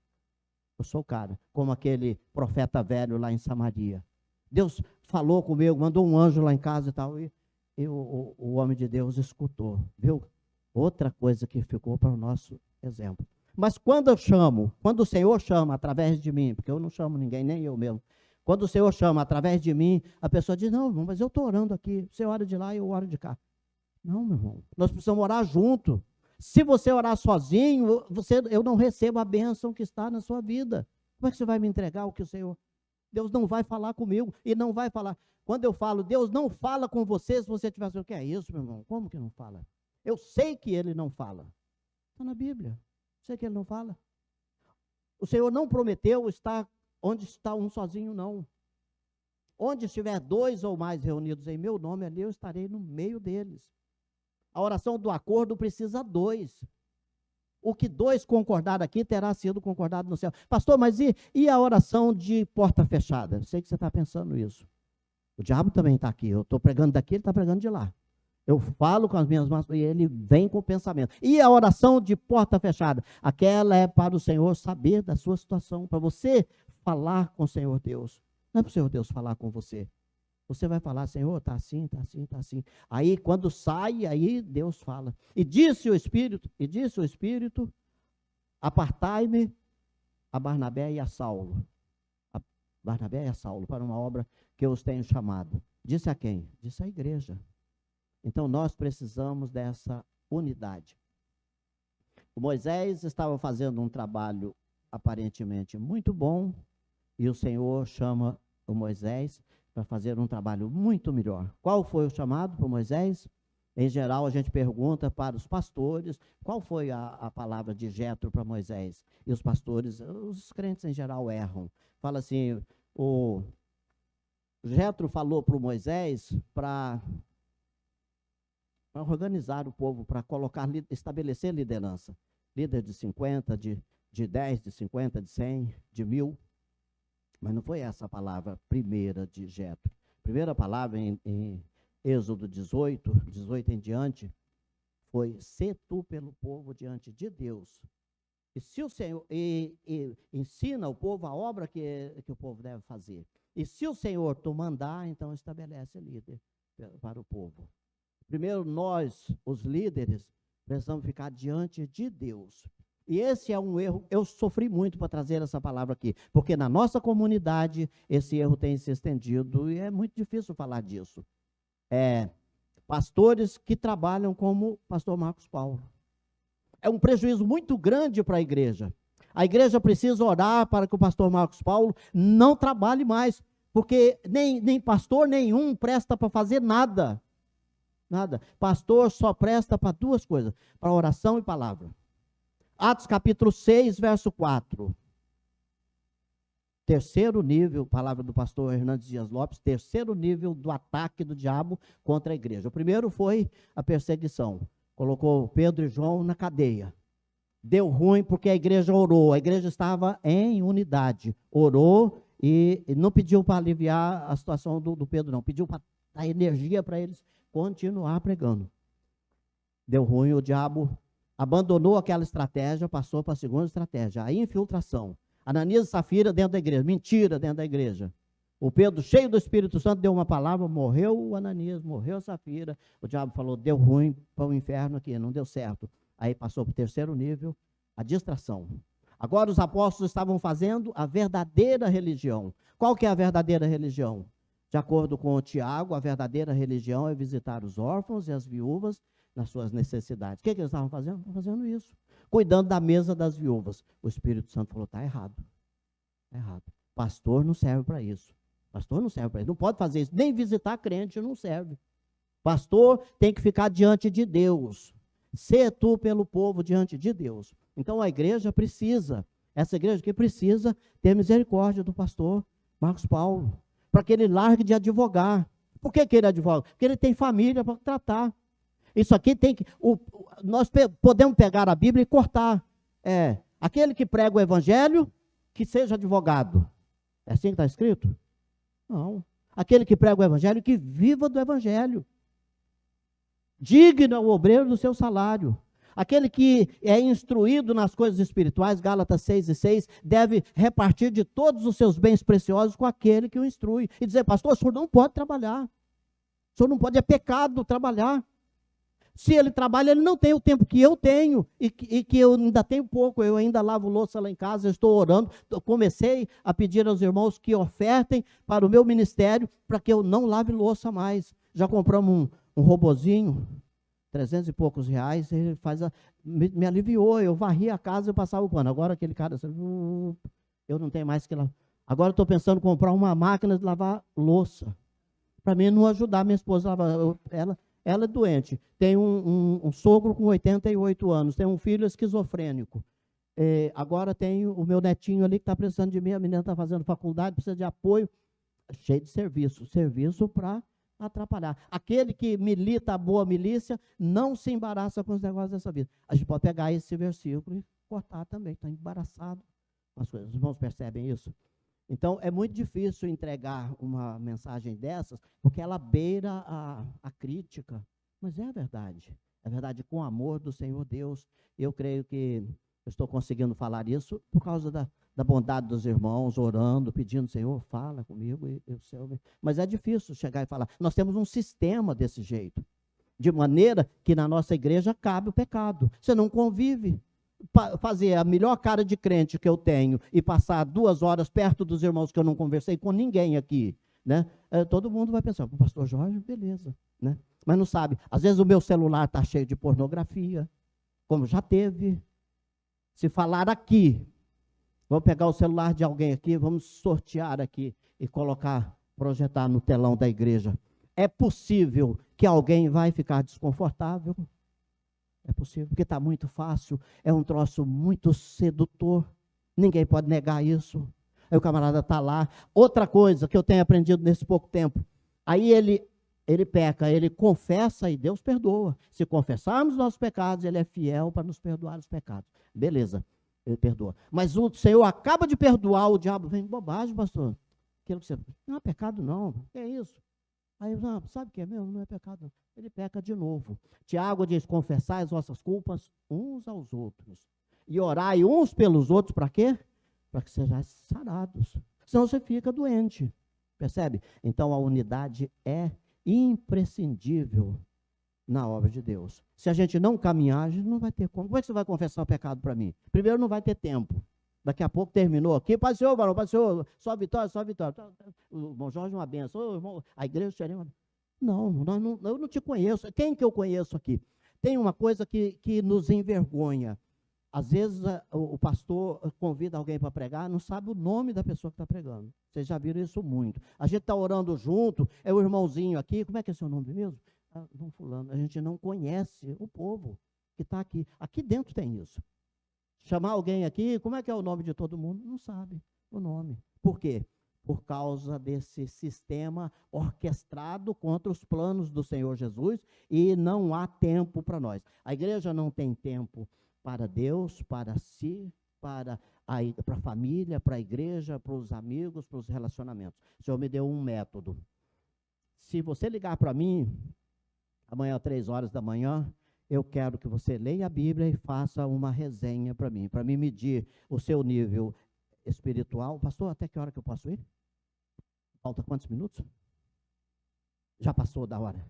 Eu sou o cara, como aquele profeta velho lá em Samaria. Deus falou comigo, mandou um anjo lá em casa e tal, e o homem de Deus escutou, viu? Outra coisa que ficou para o nosso exemplo. Mas quando o Senhor chama através de mim, porque eu não chamo ninguém, nem eu mesmo, quando o Senhor chama através de mim, a pessoa diz, não, irmão, mas eu estou orando aqui, você ora de lá e eu oro de cá. Não, meu irmão, nós precisamos orar junto. Se você orar sozinho, eu não recebo a bênção que está na sua vida. Como é que você vai me entregar o que o Senhor... Deus não vai falar comigo e não vai falar. Quando eu falo, Deus não fala com você, se você tiver assim, o que é isso, meu irmão? Como que não fala? Eu sei que ele não fala. Está na Bíblia. Sei que ele não fala. O Senhor não prometeu estar onde está um sozinho, não. Onde estiver 2 ou mais reunidos em meu nome, ali eu estarei no meio deles. A oração do acordo precisa 2. O que 2 concordar aqui terá sido concordado no céu. Pastor, mas e a oração de porta fechada? Eu sei que você está pensando isso. O diabo também está aqui. Eu estou pregando daqui, ele está pregando de lá. Eu falo com as minhas mãos e ele vem com o pensamento. E a oração de porta fechada? Aquela é para o Senhor saber da sua situação, para você falar com o Senhor Deus. Não é para o Senhor Deus falar com você. Você vai falar, Senhor, está assim, está assim, está assim. Aí, quando sai, aí Deus fala. E disse o Espírito, apartai-me a Barnabé e a Saulo. A Barnabé e a Saulo, para uma obra que eu os tenho chamado. Disse a quem? Disse à igreja. Então, nós precisamos dessa unidade. O Moisés estava fazendo um trabalho aparentemente muito bom, e o Senhor chama o Moisés para fazer um trabalho muito melhor. Qual foi o chamado para Moisés? Em geral, a gente pergunta para os pastores, qual foi a palavra de Jetro para Moisés? E os pastores, os crentes em geral erram. Fala assim, o Jetro falou para o Moisés para organizar o povo, para estabelecer liderança. Líder de 50, de 10, de 50, de 100, de 1000. Mas não foi essa a palavra primeira de Jetro. A primeira palavra em Êxodo 18 em diante, foi: "Sê tu pelo povo diante de Deus. E se o Senhor ensina o povo a obra que o povo deve fazer. E se o Senhor tu mandar, então estabelece líder para o povo." Primeiro, nós, os líderes, precisamos ficar diante de Deus. E esse é um erro, eu sofri muito para trazer essa palavra aqui, porque na nossa comunidade esse erro tem se estendido e é muito difícil falar disso. Pastores que trabalham como o pastor Marcos Paulo. É um prejuízo muito grande para a igreja. A igreja precisa orar para que o pastor Marcos Paulo não trabalhe mais, porque nem pastor nenhum presta para fazer nada. Nada. Pastor só presta para duas coisas, para oração e palavra. Atos capítulo 6, verso 4. Terceiro nível, palavra do pastor Hernandes Dias Lopes, terceiro nível do ataque do diabo contra a igreja. O primeiro foi a perseguição. Colocou Pedro e João na cadeia. Deu ruim porque a igreja orou. A igreja estava em unidade. Orou e não pediu para aliviar a situação do Pedro, não. Pediu para dar energia para eles continuar pregando. Deu ruim, o diabo abandonou aquela estratégia, passou para a segunda estratégia, a infiltração. Ananias e Safira dentro da igreja, mentira dentro da igreja. O Pedro, cheio do Espírito Santo, deu uma palavra, morreu o Ananias, morreu a Safira. O diabo falou, deu ruim para o inferno aqui, não deu certo. Aí passou para o terceiro nível, a distração. Agora os apóstolos estavam fazendo a verdadeira religião. Qual que é a verdadeira religião? De acordo com o Tiago, a verdadeira religião é visitar os órfãos e as viúvas nas suas necessidades. O que eles estavam fazendo? Estavam fazendo isso. Cuidando da mesa das viúvas. O Espírito Santo falou, está errado. Está errado. Pastor não serve para isso. Pastor não serve para isso. Não pode fazer isso. Nem visitar crente não serve. Pastor tem que ficar diante de Deus. Sê tu pelo povo diante de Deus. Então a igreja precisa, essa igreja aqui precisa ter misericórdia do pastor Marcos Paulo, para que ele largue de advogar. Por que ele advoga? Porque ele tem família para tratar. Isso aqui tem que, nós podemos pegar a Bíblia e cortar. Aquele que prega o evangelho, que seja advogado. É assim que está escrito? Não. Aquele que prega o evangelho, que viva do evangelho. Digno é o obreiro do seu salário. Aquele que é instruído nas coisas espirituais, Gálatas 6:6, deve repartir de todos os seus bens preciosos com aquele que o instrui. E dizer, pastor, o senhor não pode trabalhar. O senhor não pode, é pecado trabalhar. Se ele trabalha, ele não tem o tempo que eu tenho, e que eu ainda tenho pouco. Eu ainda lavo louça lá em casa, eu estou orando. Eu comecei a pedir aos irmãos que ofertem para o meu ministério, para que eu não lave louça mais. Já compramos um robozinho, 300 e poucos reais, ele me aliviou, eu varri a casa e passava o pano. Agora aquele cara, eu não tenho mais que lavar. Agora eu estou pensando em comprar uma máquina de lavar louça, para mim não ajudar minha esposa a lavar. Ela é doente, tem um sogro com 88 anos, tem um filho esquizofrênico. Agora tem o meu netinho ali que está precisando de mim, a menina está fazendo faculdade, precisa de apoio, cheio de serviço para atrapalhar. Aquele que milita a boa milícia não se embaraça com os negócios dessa vida. A gente pode pegar esse versículo e cortar também, está embaraçado com as coisas. Os irmãos percebem isso? Então, é muito difícil entregar uma mensagem dessas, porque ela beira a crítica. Mas é verdade com o amor do Senhor Deus. Eu creio que eu estou conseguindo falar isso por causa da bondade dos irmãos, orando, pedindo, Senhor, fala comigo. Mas é difícil chegar e falar. Nós temos um sistema desse jeito, de maneira que na nossa igreja cabe o pecado. Você não convive. Fazer a melhor cara de crente que eu tenho e passar 2 horas perto dos irmãos que eu não conversei com ninguém aqui, né? Todo mundo vai pensar, pastor Jorge, beleza, né? Mas não sabe, às vezes o meu celular está cheio de pornografia, como já teve. Se falar aqui, vamos pegar o celular de alguém aqui, vamos sortear aqui e projetar no telão da igreja. É possível que alguém vai ficar desconfortável? É possível, porque está muito fácil, é um troço muito sedutor, ninguém pode negar isso. Aí o camarada está lá. Outra coisa que eu tenho aprendido nesse pouco tempo, aí ele peca, ele confessa e Deus perdoa. Se confessarmos nossos pecados, ele é fiel para nos perdoar os pecados. Beleza, ele perdoa. Mas o Senhor acaba de perdoar, o diabo vem, bobagem, pastor. Aquilo que você, não é pecado não, que é isso? Aí, não, sabe o que é mesmo? Não é pecado não. Ele peca de novo. Tiago diz, confessai as vossas culpas uns aos outros. E orai uns pelos outros, para quê? Para que sejais sarados. Senão você fica doente. Percebe? Então a unidade é imprescindível na obra de Deus. Se a gente não caminhar, a gente não vai ter como. Como é que você vai confessar o pecado para mim? Primeiro, não vai ter tempo. Daqui a pouco terminou aqui, Pai Senhor, varão, Pai Senhor, só vitória. O irmão Jorge, uma benção. Irmão, a igreja seria uma... Não, eu não te conheço. Quem que eu conheço aqui? Tem uma coisa que nos envergonha. Às vezes o pastor convida alguém para pregar, não sabe o nome da pessoa que está pregando. Vocês já viram isso muito. A gente está orando junto, é o irmãozinho aqui, como é que é seu nome mesmo? Não, fulano. A gente não conhece o povo que está aqui. Aqui dentro tem isso. Chamar alguém aqui, como é que é o nome de todo mundo? Não sabe o nome. Por quê? Por causa desse sistema orquestrado contra os planos do Senhor Jesus, e não há tempo para nós. A igreja não tem tempo para Deus, para si, para a família, para a igreja, para os amigos, para os relacionamentos. O Senhor me deu um método. Se você ligar para mim, amanhã às 3 horas da manhã, eu quero que você leia a Bíblia e faça uma resenha para mim medir o seu nível espiritual. Pastor, até que hora que eu posso ir? Falta quantos minutos? Já passou da hora.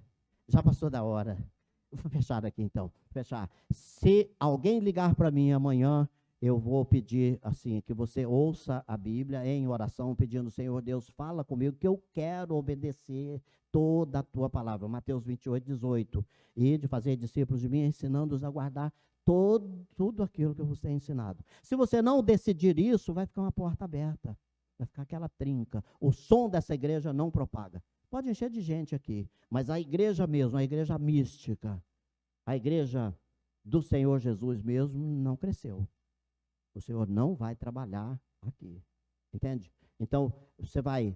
Vou fechar aqui então. Fechar. Se alguém ligar para mim amanhã, eu vou pedir assim, que você ouça a Bíblia em oração, pedindo, Senhor Deus, fala comigo, que eu quero obedecer toda a tua palavra. Mateus 28:18. E de fazer discípulos de mim, ensinando-os a guardar tudo aquilo que eu vos tenho ensinado. Se você não decidir isso, vai ficar uma porta aberta, vai ficar aquela trinca. O som dessa igreja não propaga. Pode encher de gente aqui, mas a igreja mesmo, a igreja mística, a igreja do Senhor Jesus mesmo, não cresceu. O Senhor não vai trabalhar aqui, entende? Então, você vai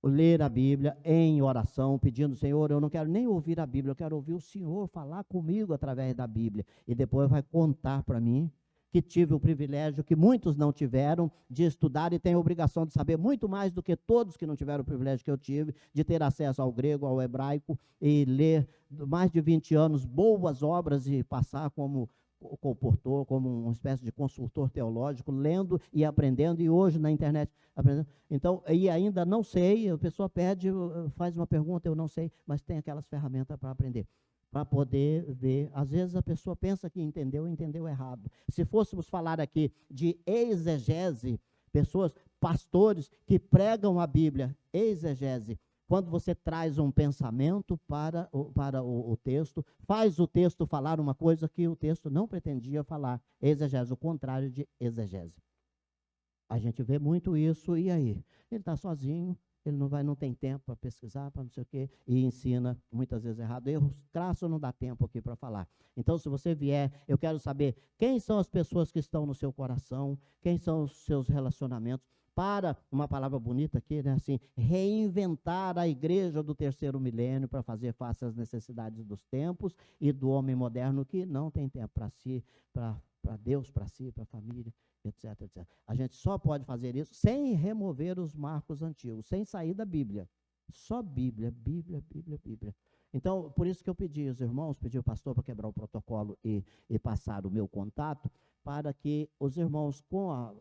ler a Bíblia em oração, pedindo, Senhor, eu não quero nem ouvir a Bíblia, eu quero ouvir o Senhor falar comigo através da Bíblia. E depois vai contar para mim que tive o privilégio, que muitos não tiveram, de estudar e têm a obrigação de saber muito mais do que todos que não tiveram o privilégio que eu tive, de ter acesso ao grego, ao hebraico, e ler mais de 20 anos boas obras e passar como comportor, como uma espécie de consultor teológico, lendo e aprendendo, e hoje na internet aprendendo. Então, e ainda não sei, a pessoa pede, faz uma pergunta, eu não sei, mas tem aquelas ferramentas para aprender, para poder ver. Às vezes a pessoa pensa que entendeu errado. Se fôssemos falar aqui de exegese, pessoas, pastores que pregam a Bíblia, exegese, quando você traz um pensamento para o texto, faz o texto falar uma coisa que o texto não pretendia falar. Exegese, o contrário de exegese. A gente vê muito isso, e aí? Ele está sozinho, ele não tem tempo para pesquisar, para não sei o quê, e ensina muitas vezes errado. Erros crassos não dá tempo aqui para falar. Então, se você vier, eu quero saber quem são as pessoas que estão no seu coração, quem são os seus relacionamentos, para, uma palavra bonita aqui, né, assim, reinventar a igreja do terceiro milênio para fazer face às necessidades dos tempos e do homem moderno que não tem tempo para si, para Deus, para si, para a família, etc, etc. A gente só pode fazer isso sem remover os marcos antigos, sem sair da Bíblia. Só Bíblia, Bíblia, Bíblia, Bíblia. Então, por isso que eu pedi aos irmãos, pedi ao pastor para quebrar o protocolo e passar o meu contato, para que os irmãos, com a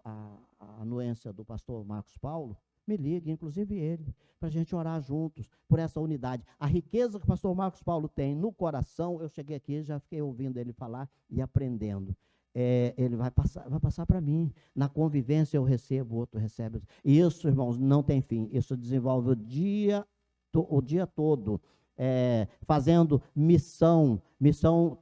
anuência do pastor Marcos Paulo, me liguem, inclusive ele, para a gente orar juntos por essa unidade. A riqueza que o pastor Marcos Paulo tem no coração, eu cheguei aqui, já fiquei ouvindo ele falar e aprendendo. Ele vai passar para mim. Na convivência eu recebo, o outro recebe. E isso, irmãos, não tem fim. Isso desenvolve o dia todo. Fazendo missão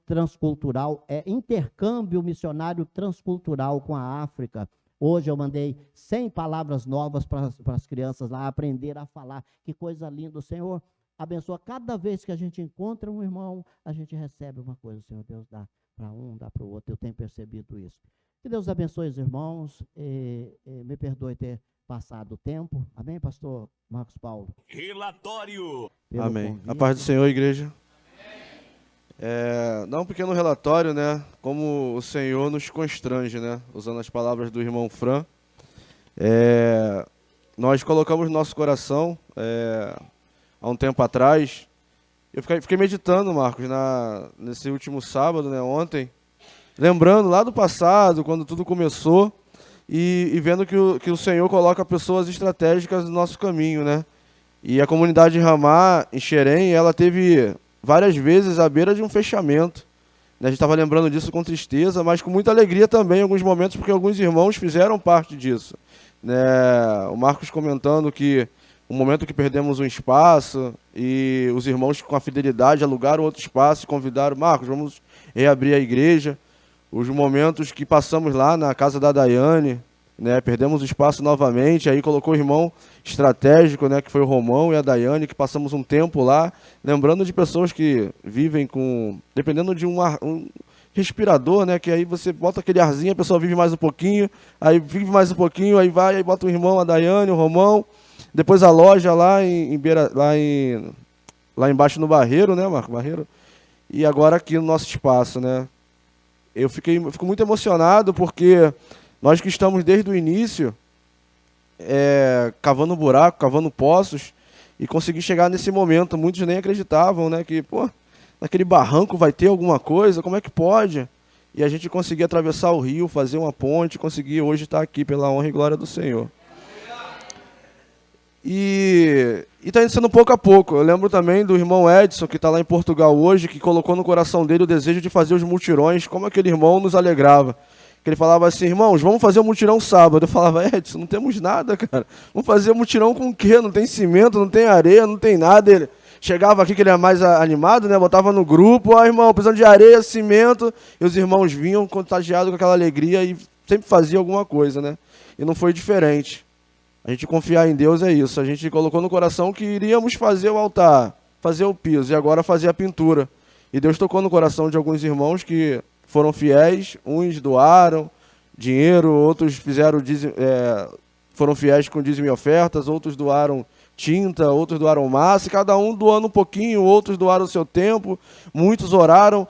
transcultural, intercâmbio missionário transcultural com a África. Hoje eu mandei 100 palavras novas para as crianças lá aprender a falar. Que coisa linda. O Senhor abençoa. Cada vez que a gente encontra um irmão, a gente recebe uma coisa. O Senhor Deus dá para um, dá para o outro. Eu tenho percebido isso. Que Deus abençoe os irmãos. Me perdoe ter passado o tempo. Amém, pastor Marcos Paulo? Relatório. Amém. Convite. A paz do Senhor, igreja. Dá um pequeno relatório, né? Como o Senhor nos constrange, né? Usando as palavras do irmão Fran. Nós colocamos no nosso coração, há um tempo atrás, eu fiquei meditando, Marcos, nesse último sábado, né? Ontem, lembrando lá do passado, quando tudo começou, e vendo que o Senhor coloca pessoas estratégicas no nosso caminho, né? E a comunidade Ramá, em Xerém, ela teve várias vezes à beira de um fechamento. A gente estava lembrando disso com tristeza, mas com muita alegria também em alguns momentos, porque alguns irmãos fizeram parte disso. O Marcos comentando que o momento que perdemos um espaço e os irmãos com a fidelidade alugaram outro espaço e convidaram, Marcos, vamos reabrir a igreja. Os momentos que passamos lá na casa da Daiane, né, perdemos o espaço novamente, aí colocou o irmão estratégico, né, que foi o Romão e a Daiane, que passamos um tempo lá, lembrando de pessoas que vivem dependendo de um respirador, né, que aí você bota aquele arzinho, a pessoa vive mais um pouquinho, aí vive mais um pouquinho, aí vai, aí bota o irmão, a Daiane, o Romão, depois a loja lá embaixo no Barreiro, né, Marco Barreiro, e agora aqui no nosso espaço, né. Eu fico muito emocionado porque nós que estamos desde o início, cavando buraco, cavando poços, e consegui chegar nesse momento. Muitos nem acreditavam, né, que, naquele barranco vai ter alguma coisa, como é que pode? E a gente conseguir atravessar o rio, fazer uma ponte, conseguir hoje estar aqui pela honra e glória do Senhor. E está indo sendo pouco a pouco. Eu lembro também do irmão Edson, que está lá em Portugal hoje, que colocou no coração dele o desejo de fazer os mutirões, como aquele irmão nos alegrava. que ele falava assim, irmãos, vamos fazer um mutirão sábado. Eu falava, Edson, não temos nada, cara. Vamos fazer um mutirão com o quê? Não tem cimento, não tem areia, não tem nada. Ele chegava aqui, que ele é mais animado, né? Botava no grupo, irmão, precisando de areia, cimento. E os irmãos vinham contagiados com aquela alegria e sempre fazia alguma coisa, né? E não foi diferente. A gente confiar em Deus é isso. A gente colocou no coração que iríamos fazer o altar, fazer o piso e agora fazer a pintura. E Deus tocou no coração de alguns irmãos que foram fiéis, uns doaram dinheiro, outros foram fiéis com dízimo e ofertas, outros doaram tinta, outros doaram massa, e cada um doando um pouquinho, outros doaram o seu tempo, muitos oraram.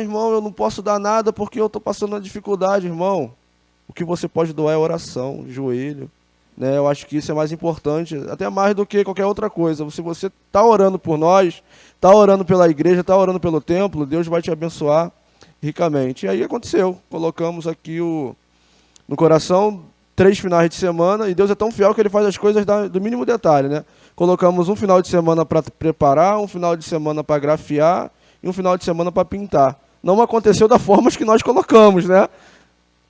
Irmão, eu não posso dar nada porque eu estou passando uma dificuldade, irmão. O que você pode doar é oração, joelho. Né? Eu acho que isso é mais importante, até mais do que qualquer outra coisa. Se você está orando por nós, está orando pela igreja, está orando pelo templo, Deus vai te abençoar ricamente. E aí aconteceu. Colocamos aqui no coração 3 finais de semana, e Deus é tão fiel que Ele faz as coisas do mínimo detalhe, né? Colocamos um final de semana para preparar, um final de semana para grafiar e um final de semana para pintar. Não aconteceu da forma que nós colocamos, né?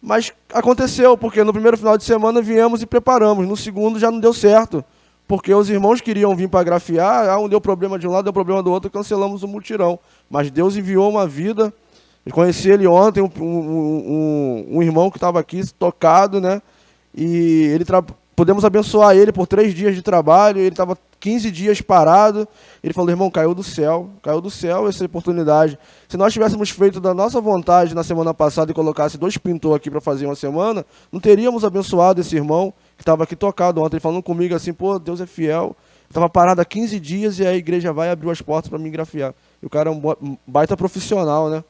Mas aconteceu, porque no primeiro final de semana viemos e preparamos. No segundo já não deu certo, porque os irmãos queriam vir para grafiar, um deu problema de um lado, deu problema do outro, cancelamos o mutirão. Mas Deus enviou uma vida. Eu conheci ele ontem, um irmão que estava aqui, tocado, né? E podemos abençoar ele por 3 dias de trabalho. Ele estava 15 dias parado. Ele falou, irmão, caiu do céu essa oportunidade. Se nós tivéssemos feito da nossa vontade na semana passada e colocasse 2 pintores aqui para fazer uma semana, não teríamos abençoado esse irmão que estava aqui tocado ontem, falando comigo assim, pô, Deus é fiel. Estava parado há 15 dias e a igreja vai abrir as portas para me grafiar. E o cara é um baita profissional, né?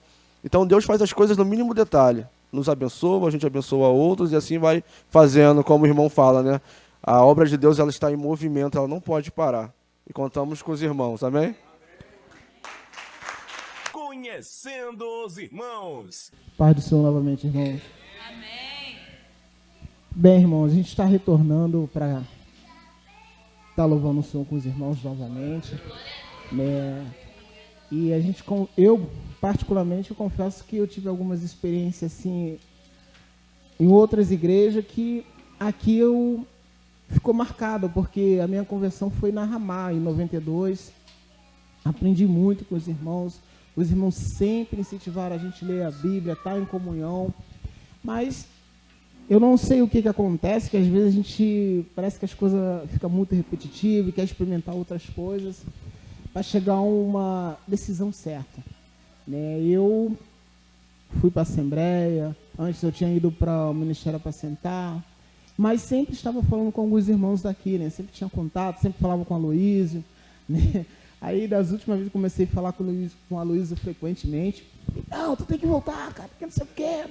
Então Deus faz as coisas no mínimo detalhe. Nos abençoa, a gente abençoa outros e assim vai fazendo, como o irmão fala, né? A obra de Deus, ela está em movimento, ela não pode parar. E contamos com os irmãos, amém? Conhecendo os irmãos. Paz do Senhor novamente, irmãos. Amém. Bem, irmãos, a gente está retornando para estar louvando o Senhor com os irmãos novamente. E eu particularmente, eu confesso que eu tive algumas experiências assim em outras igrejas que aqui ficou marcado, porque a minha conversão foi na Ramá, em 92. Aprendi muito com os irmãos sempre incentivaram a gente a ler a Bíblia, estar em comunhão, mas eu não sei o que acontece, que às vezes a gente parece que as coisas ficam muito repetitivas e quer experimentar outras coisas para chegar a uma decisão certa. Eu fui para a Assembleia, antes eu tinha ido para o Ministério Apacentar, mas sempre estava falando com alguns irmãos daqui, né? Sempre tinha contato, sempre falava com a Aloísio, né? Aí, das últimas vezes, comecei a falar com a Aloísio frequentemente. Não, tu tem que voltar, cara, porque não sei o quê.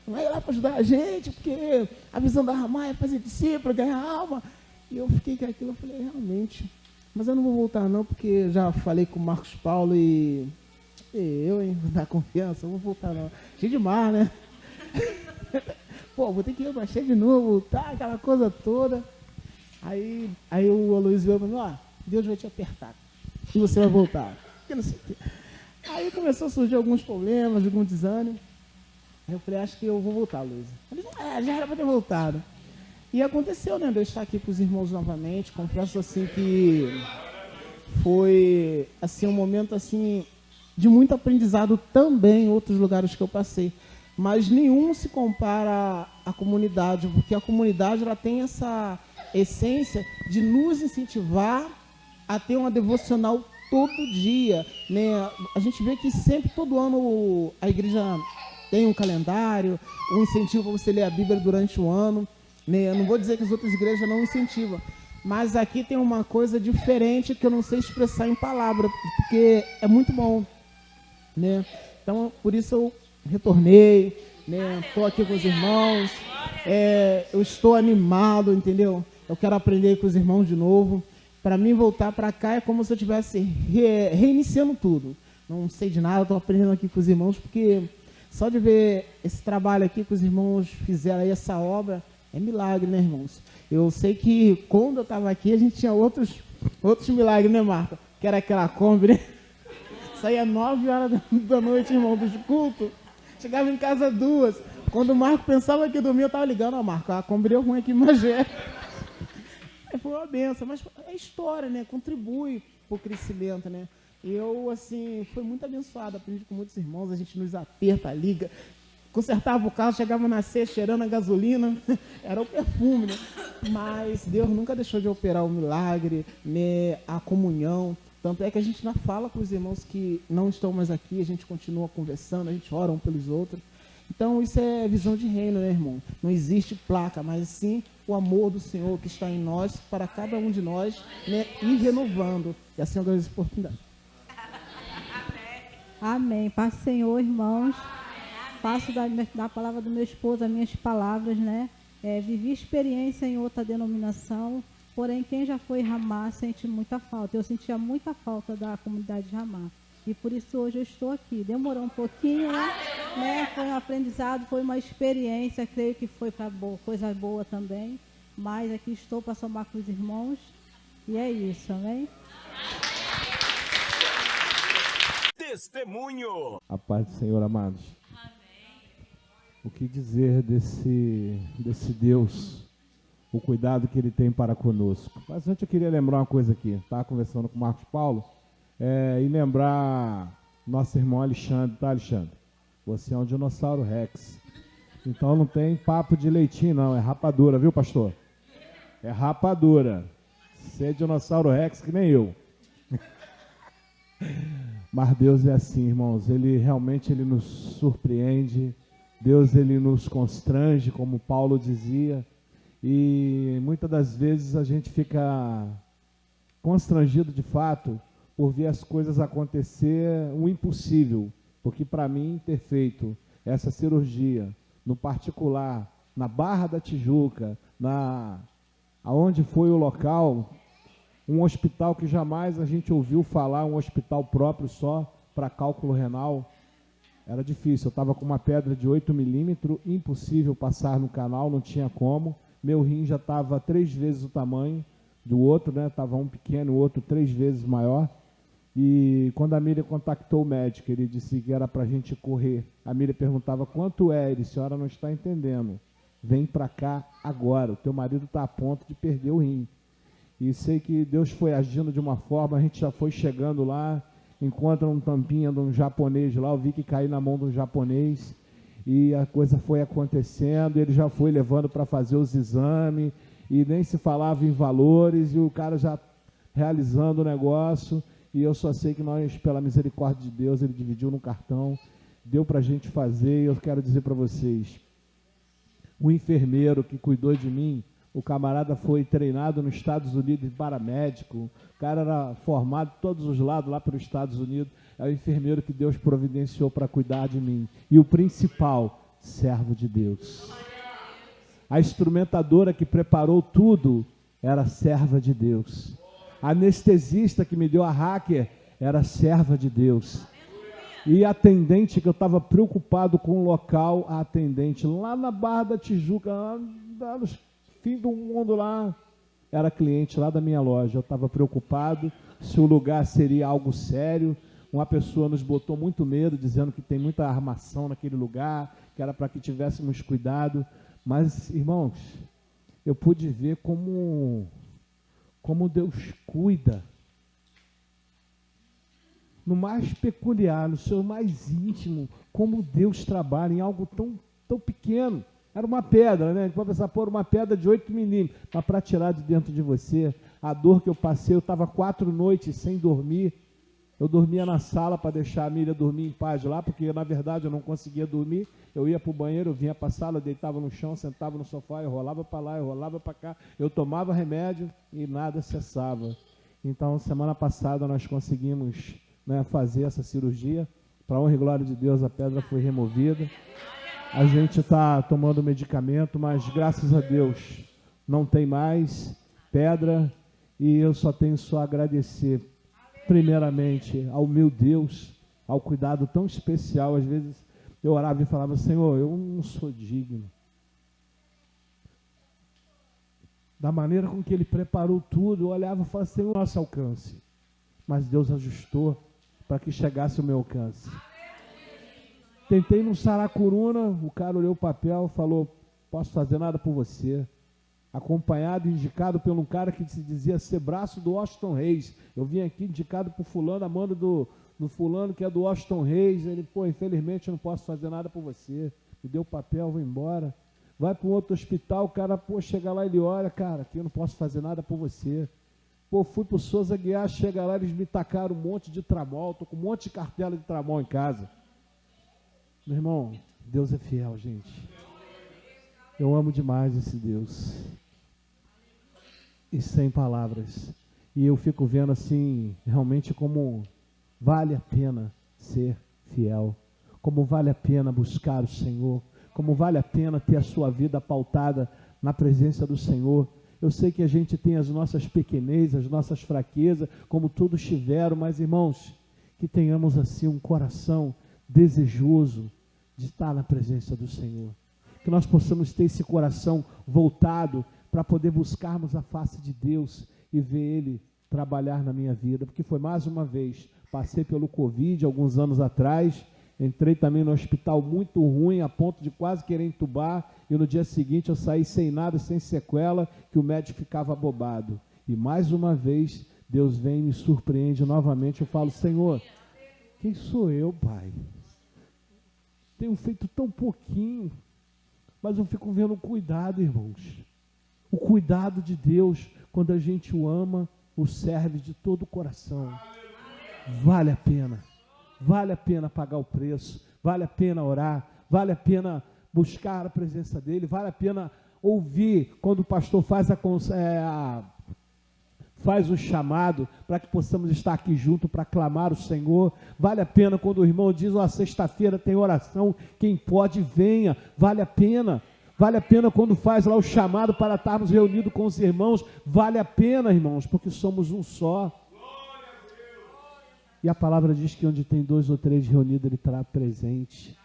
Vai lá para ajudar a gente, porque a visão da Ramá é fazer discípulo, ganhar alma. E eu fiquei com aquilo, eu falei, realmente, mas eu não vou voltar não, porque já falei com o Marcos Paulo e eu, hein, dar confiança, eu vou voltar não. Cheio de mar, né? Pô, vou ter que ir baixar de novo, tá? Aquela coisa toda. Aí o Aloysio veio e falou, Deus vai te apertar. E você vai voltar. Eu não sei o quê. Aí começou a surgir alguns problemas, algum desânimo. Aí eu falei, acho que eu vou voltar, Aloysio. Ele já era para ter voltado. E aconteceu, né? De eu estar aqui com os irmãos novamente. Confesso assim que foi assim, um momento assim de muito aprendizado também em outros lugares que eu passei. Mas nenhum se compara à comunidade, porque a comunidade ela tem essa essência de nos incentivar a ter uma devocional todo dia, né? A gente vê que sempre, todo ano, a igreja tem um calendário, um incentivo para você ler a Bíblia durante o ano, né? Eu não vou dizer que as outras igrejas não incentivam, mas aqui tem uma coisa diferente que eu não sei expressar em palavras, porque é muito bom, né? Então, por isso eu retornei, né? Estou aqui com os irmãos, eu estou animado, entendeu? Eu quero aprender com os irmãos de novo. Para mim, voltar para cá é como se eu estivesse reiniciando tudo. Não sei de nada, estou aprendendo aqui com os irmãos, porque só de ver esse trabalho aqui que os irmãos fizeram aí, essa obra, é milagre, né, irmãos? Eu sei que quando eu estava aqui, a gente tinha outros milagres, né, Marta? Que era aquela Kombi, né? Saía 9 horas da noite, irmão, dos cultos. Chegava em casa 2. Quando o Marco pensava que dormia, eu estava ligando, ó, Marco, a Kombi deu ruim aqui em Magé. Foi uma benção, mas é história, né? Contribui para o crescimento, né? Eu, assim, fui muito abençoada, aprendi com muitos irmãos, a gente nos aperta, liga, consertava o carro, chegava na sexta cheirando a gasolina, era o perfume, né? Mas Deus nunca deixou de operar o milagre, né? A comunhão. Tanto é que a gente ainda fala com os irmãos que não estão mais aqui, a gente continua conversando, a gente ora um pelos outros. Então, isso é visão de reino, né, irmão? Não existe placa, mas sim o amor do Senhor que está em nós, para cada um de nós, né? E renovando. E assim eu agradeço a oportunidade. Amém. Paz do Senhor, irmãos. Faço da palavra do meu esposo as minhas palavras, né? Vivi experiência em outra denominação, porém, quem já foi Ramá sente muita falta. Eu sentia muita falta da comunidade de Ramá. E por isso hoje eu estou aqui. Demorou um pouquinho, né? Foi um aprendizado, foi uma experiência, creio que foi para coisa boa também. Mas aqui estou para somar com os irmãos. E é isso, amém? Testemunho. A paz do Senhor, amados. O que dizer desse Deus, o cuidado que Ele tem para conosco. Mas antes eu queria lembrar uma coisa aqui. Estava conversando com o Marcos Paulo e lembrar nosso irmão Alexandre, tá, Alexandre? Você é um dinossauro Rex. Então não tem papo de leitinho, não. É rapadura, viu, pastor? É rapadura. Você é dinossauro Rex que nem eu. Mas Deus é assim, irmãos. Ele realmente nos surpreende. Deus, ele nos constrange, como Paulo dizia, e muitas das vezes a gente fica constrangido de fato por ver as coisas acontecer o impossível, porque para mim ter feito essa cirurgia no particular, na Barra da Tijuca, aonde foi o local, um hospital que jamais a gente ouviu falar, um hospital próprio só para cálculo renal. Era difícil, eu estava com uma pedra de 8 milímetros, impossível passar no canal, não tinha como. Meu rim já estava 3 vezes o tamanho do outro, né? Estava um pequeno, o outro 3 vezes maior. E quando a Miriam contactou o médico, ele disse que era para a gente correr. A Miriam perguntava, quanto é? Ele disse, a senhora não está entendendo. Vem para cá agora, o teu marido está a ponto de perder o rim. E sei que Deus foi agindo de uma forma, a gente já foi chegando lá, encontra um tampinha de um japonês lá, eu vi que caiu na mão de um japonês, e a coisa foi acontecendo, ele já foi levando para fazer os exames, e nem se falava em valores, e o cara já realizando o negócio, e eu só sei que nós, pela misericórdia de Deus, ele dividiu no cartão, deu para a gente fazer, e eu quero dizer para vocês, o enfermeiro que cuidou de mim, o camarada foi treinado nos Estados Unidos para médico, o cara era formado de todos os lados lá pelos Estados Unidos, é o enfermeiro que Deus providenciou para cuidar de mim. E o principal, servo de Deus. A instrumentadora que preparou tudo era serva de Deus. A anestesista que me deu a hacker era serva de Deus. E a atendente, que eu estava preocupado com o local, a atendente lá na Barra da Tijuca, lá no fim do mundo lá, era cliente lá da minha loja. Eu estava preocupado se o lugar seria algo sério. Uma pessoa nos botou muito medo, dizendo que tem muita armação naquele lugar, que era para que tivéssemos cuidado. Mas, irmãos, eu pude ver como Deus cuida. No mais peculiar, no seu mais íntimo, como Deus trabalha em algo tão pequeno. Era uma pedra, né? A gente pode pensar, pôr uma pedra de 8 milímetros, mas para tirar de dentro de você, a dor que eu passei, eu estava 4 noites sem dormir. Eu dormia na sala para deixar a Miriam dormir em paz lá, porque na verdade eu não conseguia dormir. Eu ia para o banheiro, eu vinha para a sala, eu deitava no chão, sentava no sofá, eu rolava para lá, eu rolava para cá. Eu tomava remédio e nada cessava. Então, semana passada nós conseguimos, né, fazer essa cirurgia. Para a honra e glória de Deus, a pedra foi removida. A gente está tomando medicamento, mas graças a Deus não tem mais pedra, e eu só tenho a agradecer, primeiramente, ao meu Deus, ao cuidado tão especial. Às vezes eu orava e falava, Senhor, eu não sou digno. Da maneira com que Ele preparou tudo, eu olhava e falava, Senhor, nosso alcance. Mas Deus ajustou para que chegasse o meu alcance. Tentei no Saracuruna, o cara olhou o papel e falou, posso fazer nada por você. Acompanhado, indicado por um cara que se dizia ser braço do Washington Reis. Eu vim aqui indicado por fulano, a mando do fulano que é do Washington Reis. Ele, pô, infelizmente eu não posso fazer nada por você. Me deu o papel, vou embora. Vai para um outro hospital, o cara, pô, chega lá, ele olha, cara, aqui eu não posso fazer nada por você. Pô, fui pro Souza Guiar, chega lá, eles me tacaram um monte de tramol, tô com um monte de cartela de tramol em casa. Meu irmão, Deus é fiel, gente. Eu amo demais esse Deus. E sem palavras. E eu fico vendo assim, realmente como vale a pena ser fiel. Como vale a pena buscar o Senhor. Como vale a pena ter a sua vida pautada na presença do Senhor. Eu sei que a gente tem as nossas pequenezas, as nossas fraquezas, como todos tiveram, mas irmãos, que tenhamos assim um coração desejoso de estar na presença do Senhor. Que nós possamos ter esse coração voltado para poder buscarmos a face de Deus e ver Ele trabalhar na minha vida. Porque foi mais uma vez, passei pelo Covid alguns anos atrás, entrei também no hospital muito ruim, a ponto de quase querer entubar, e no dia seguinte eu saí sem nada, sem sequela, que o médico ficava bobado. E mais uma vez, Deus vem e me surpreende novamente. Eu falo, Senhor, quem sou eu, Pai? Tenho feito tão pouquinho, mas eu fico vendo o cuidado, irmãos. O cuidado de Deus, quando a gente o ama, o serve de todo o coração. Vale a pena. Vale a pena pagar o preço, vale a pena orar, vale a pena buscar a presença dEle, vale a pena ouvir quando o pastor faz o chamado para que possamos estar aqui junto para clamar o Senhor. Vale a pena quando o irmão diz, sexta-feira tem oração, quem pode venha. Vale a pena. Vale a pena quando faz lá o chamado para estarmos reunidos com os irmãos. Vale a pena, irmãos, porque somos um só. E a palavra diz que onde tem 2 ou 3 reunidos, Ele estará presente.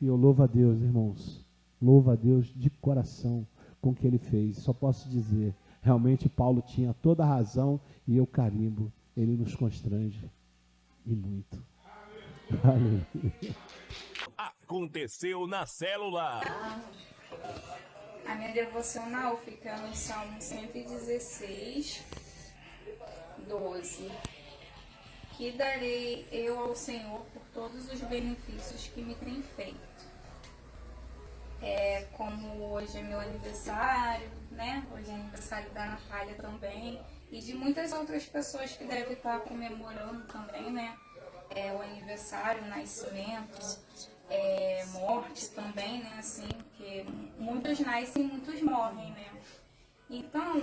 E eu louvo a Deus, irmãos. Louvo a Deus de coração com o que Ele fez. Só posso dizer, realmente Paulo tinha toda a razão e eu carimbo. Ele nos constrange. E muito. Aleluia. Aconteceu na célula. A minha devocional fica no Salmo 116, 12. Que darei eu ao Senhor por todos os benefícios que me tem feito. Como hoje é meu aniversário, né? Hoje é aniversário da Natália também. E de muitas outras pessoas que devem estar comemorando também, né? O aniversário, o nascimento, morte também, né? Assim, porque muitos nascem e muitos morrem, né? Então,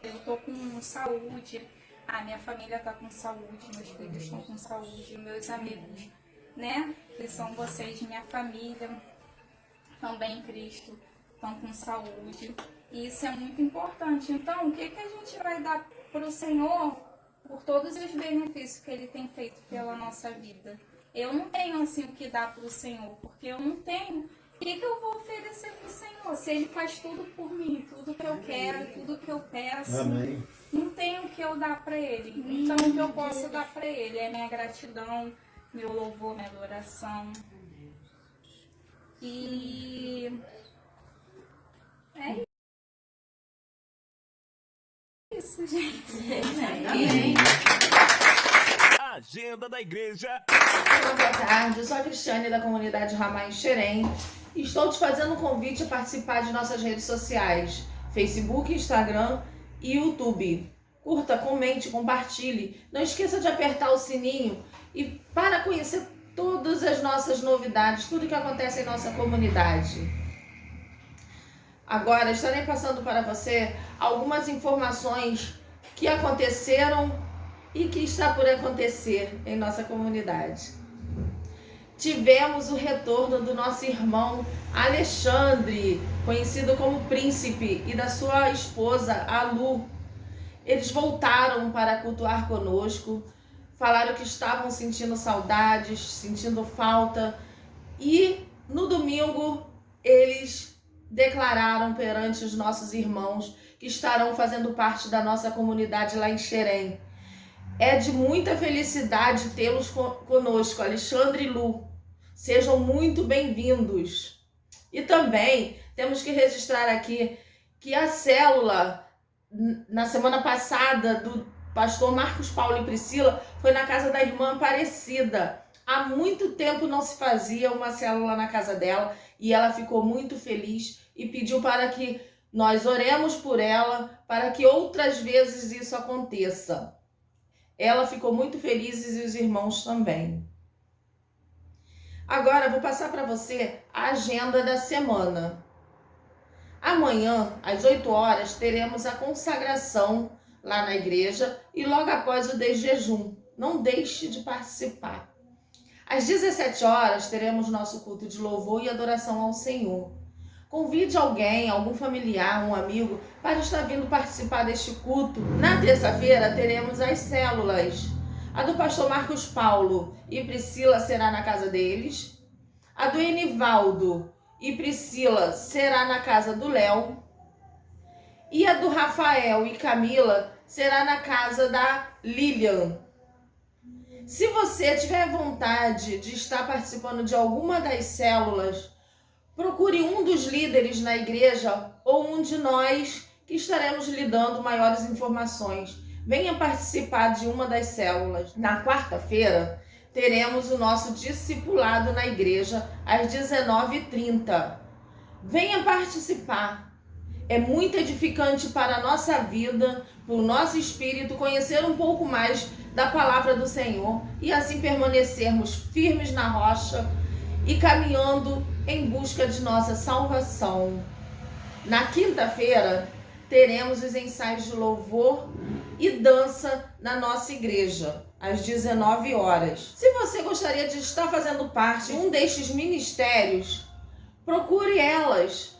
eu tô com saúde. A minha família está com saúde, meus filhos estão com saúde, meus amigos, né, que são vocês, minha família, também em Cristo, estão com saúde. E isso é muito importante. Então, o que a gente vai dar para o Senhor por todos os benefícios que Ele tem feito pela nossa vida? Eu não tenho assim o que dar para o Senhor, porque eu não tenho. O que eu vou oferecer para o Senhor? Se Ele faz tudo por mim, tudo que eu quero, tudo que eu peço. Amém. Não tenho o que eu dar para Ele. Então, o que eu posso dar para Ele é minha gratidão, meu louvor, minha adoração. E é isso, gente. Amém. Agenda da igreja. Boa tarde, eu sou a Cristiane da comunidade Ramá em Xerém e estou te fazendo um convite a participar de nossas redes sociais, Facebook, Instagram e YouTube. Curta, comente, compartilhe. Não esqueça de apertar o sininho e para conhecer todas as nossas novidades, tudo que acontece em nossa comunidade. Agora estarei passando para você algumas informações que aconteceram e que está por acontecer em nossa comunidade. Tivemos o retorno do nosso irmão Alexandre, conhecido como Príncipe, e da sua esposa, a Lu. Eles voltaram para cultuar conosco, falaram que estavam sentindo saudades, sentindo falta, e no domingo eles declararam perante os nossos irmãos que estarão fazendo parte da nossa comunidade lá em Xerém. É de muita felicidade tê-los conosco, Alexandre e Lu. Sejam muito bem-vindos. E também temos que registrar aqui que a célula, na semana passada, do pastor Marcos Paulo e Priscila, foi na casa da irmã Aparecida. Há muito tempo não se fazia uma célula na casa dela e ela ficou muito feliz e pediu para que nós oremos por ela, para que outras vezes isso aconteça. Ela ficou muito feliz e os irmãos também. Agora vou passar para você a agenda da semana. Amanhã, às 8 horas, teremos a consagração lá na igreja e logo após o desjejum. Não deixe de participar. Às 17 horas, teremos nosso culto de louvor e adoração ao Senhor. Convide alguém, algum familiar, um amigo, para estar vindo participar deste culto. Na terça-feira, teremos as células. A do pastor Marcos Paulo e Priscila será na casa deles. A do Enivaldo e Priscila será na casa do Léo. E a do Rafael e Camila será na casa da Lilian. Se você tiver vontade de estar participando de alguma das células, procure um dos líderes na igreja ou um de nós que estaremos lhe dando maiores informações. Venha participar de uma das células. Na quarta-feira, teremos o nosso discipulado na igreja às 19h30. Venha participar. É muito edificante para a nossa vida, para o nosso espírito, conhecer um pouco mais da palavra do Senhor e assim permanecermos firmes na rocha e caminhando em busca de nossa salvação. Na quinta-feira, teremos os ensaios de louvor e dança na nossa igreja, às 19 horas. Se você gostaria de estar fazendo parte de um destes ministérios, procure elas,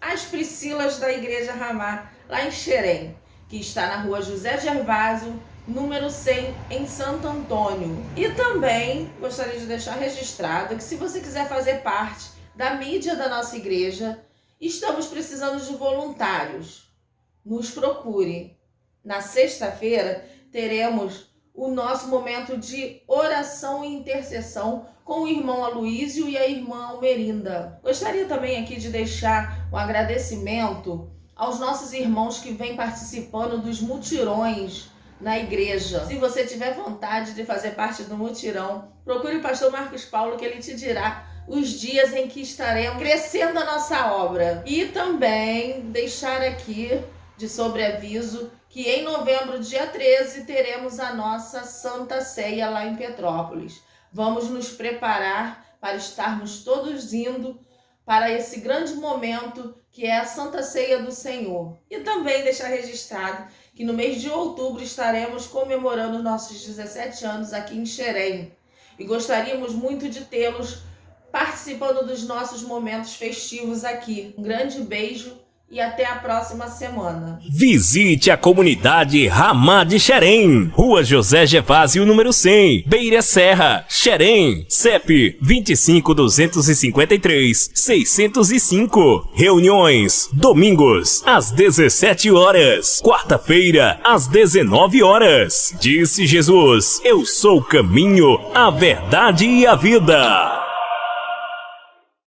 as Priscilas da Igreja Ramá, lá em Xerém, que está na rua José Gervásio, número 100, em Santo Antônio. E também gostaria de deixar registrado que se você quiser fazer parte da mídia da nossa igreja, estamos precisando de voluntários. Nos procure. Na sexta-feira, teremos o nosso momento de oração e intercessão com o irmão Aloísio e a irmã Almerinda. Gostaria também aqui de deixar um agradecimento aos nossos irmãos que vêm participando dos mutirões na igreja. Se você tiver vontade de fazer parte do mutirão, procure o pastor Marcos Paulo, que ele te dirá os dias em que estaremos crescendo a nossa obra. E também deixar aqui de sobreaviso que em novembro, dia 13, teremos a nossa Santa Ceia lá em Petrópolis. Vamos nos preparar para estarmos todos indo para esse grande momento que é a Santa Ceia do Senhor. E também deixar registrado que no mês de outubro estaremos comemorando nossos 17 anos aqui em Xerém. E gostaríamos muito de tê-los participando dos nossos momentos festivos aqui. Um grande beijo e até a próxima semana. Visite a comunidade Ramá de Xerém, Rua José Gervásio, número 100, Beira Serra, Xerém, CEP 25.253.605. Reuniões, domingos, às 17 horas, quarta-feira, às 19 horas. Disse Jesus: eu sou o caminho, a verdade e a vida.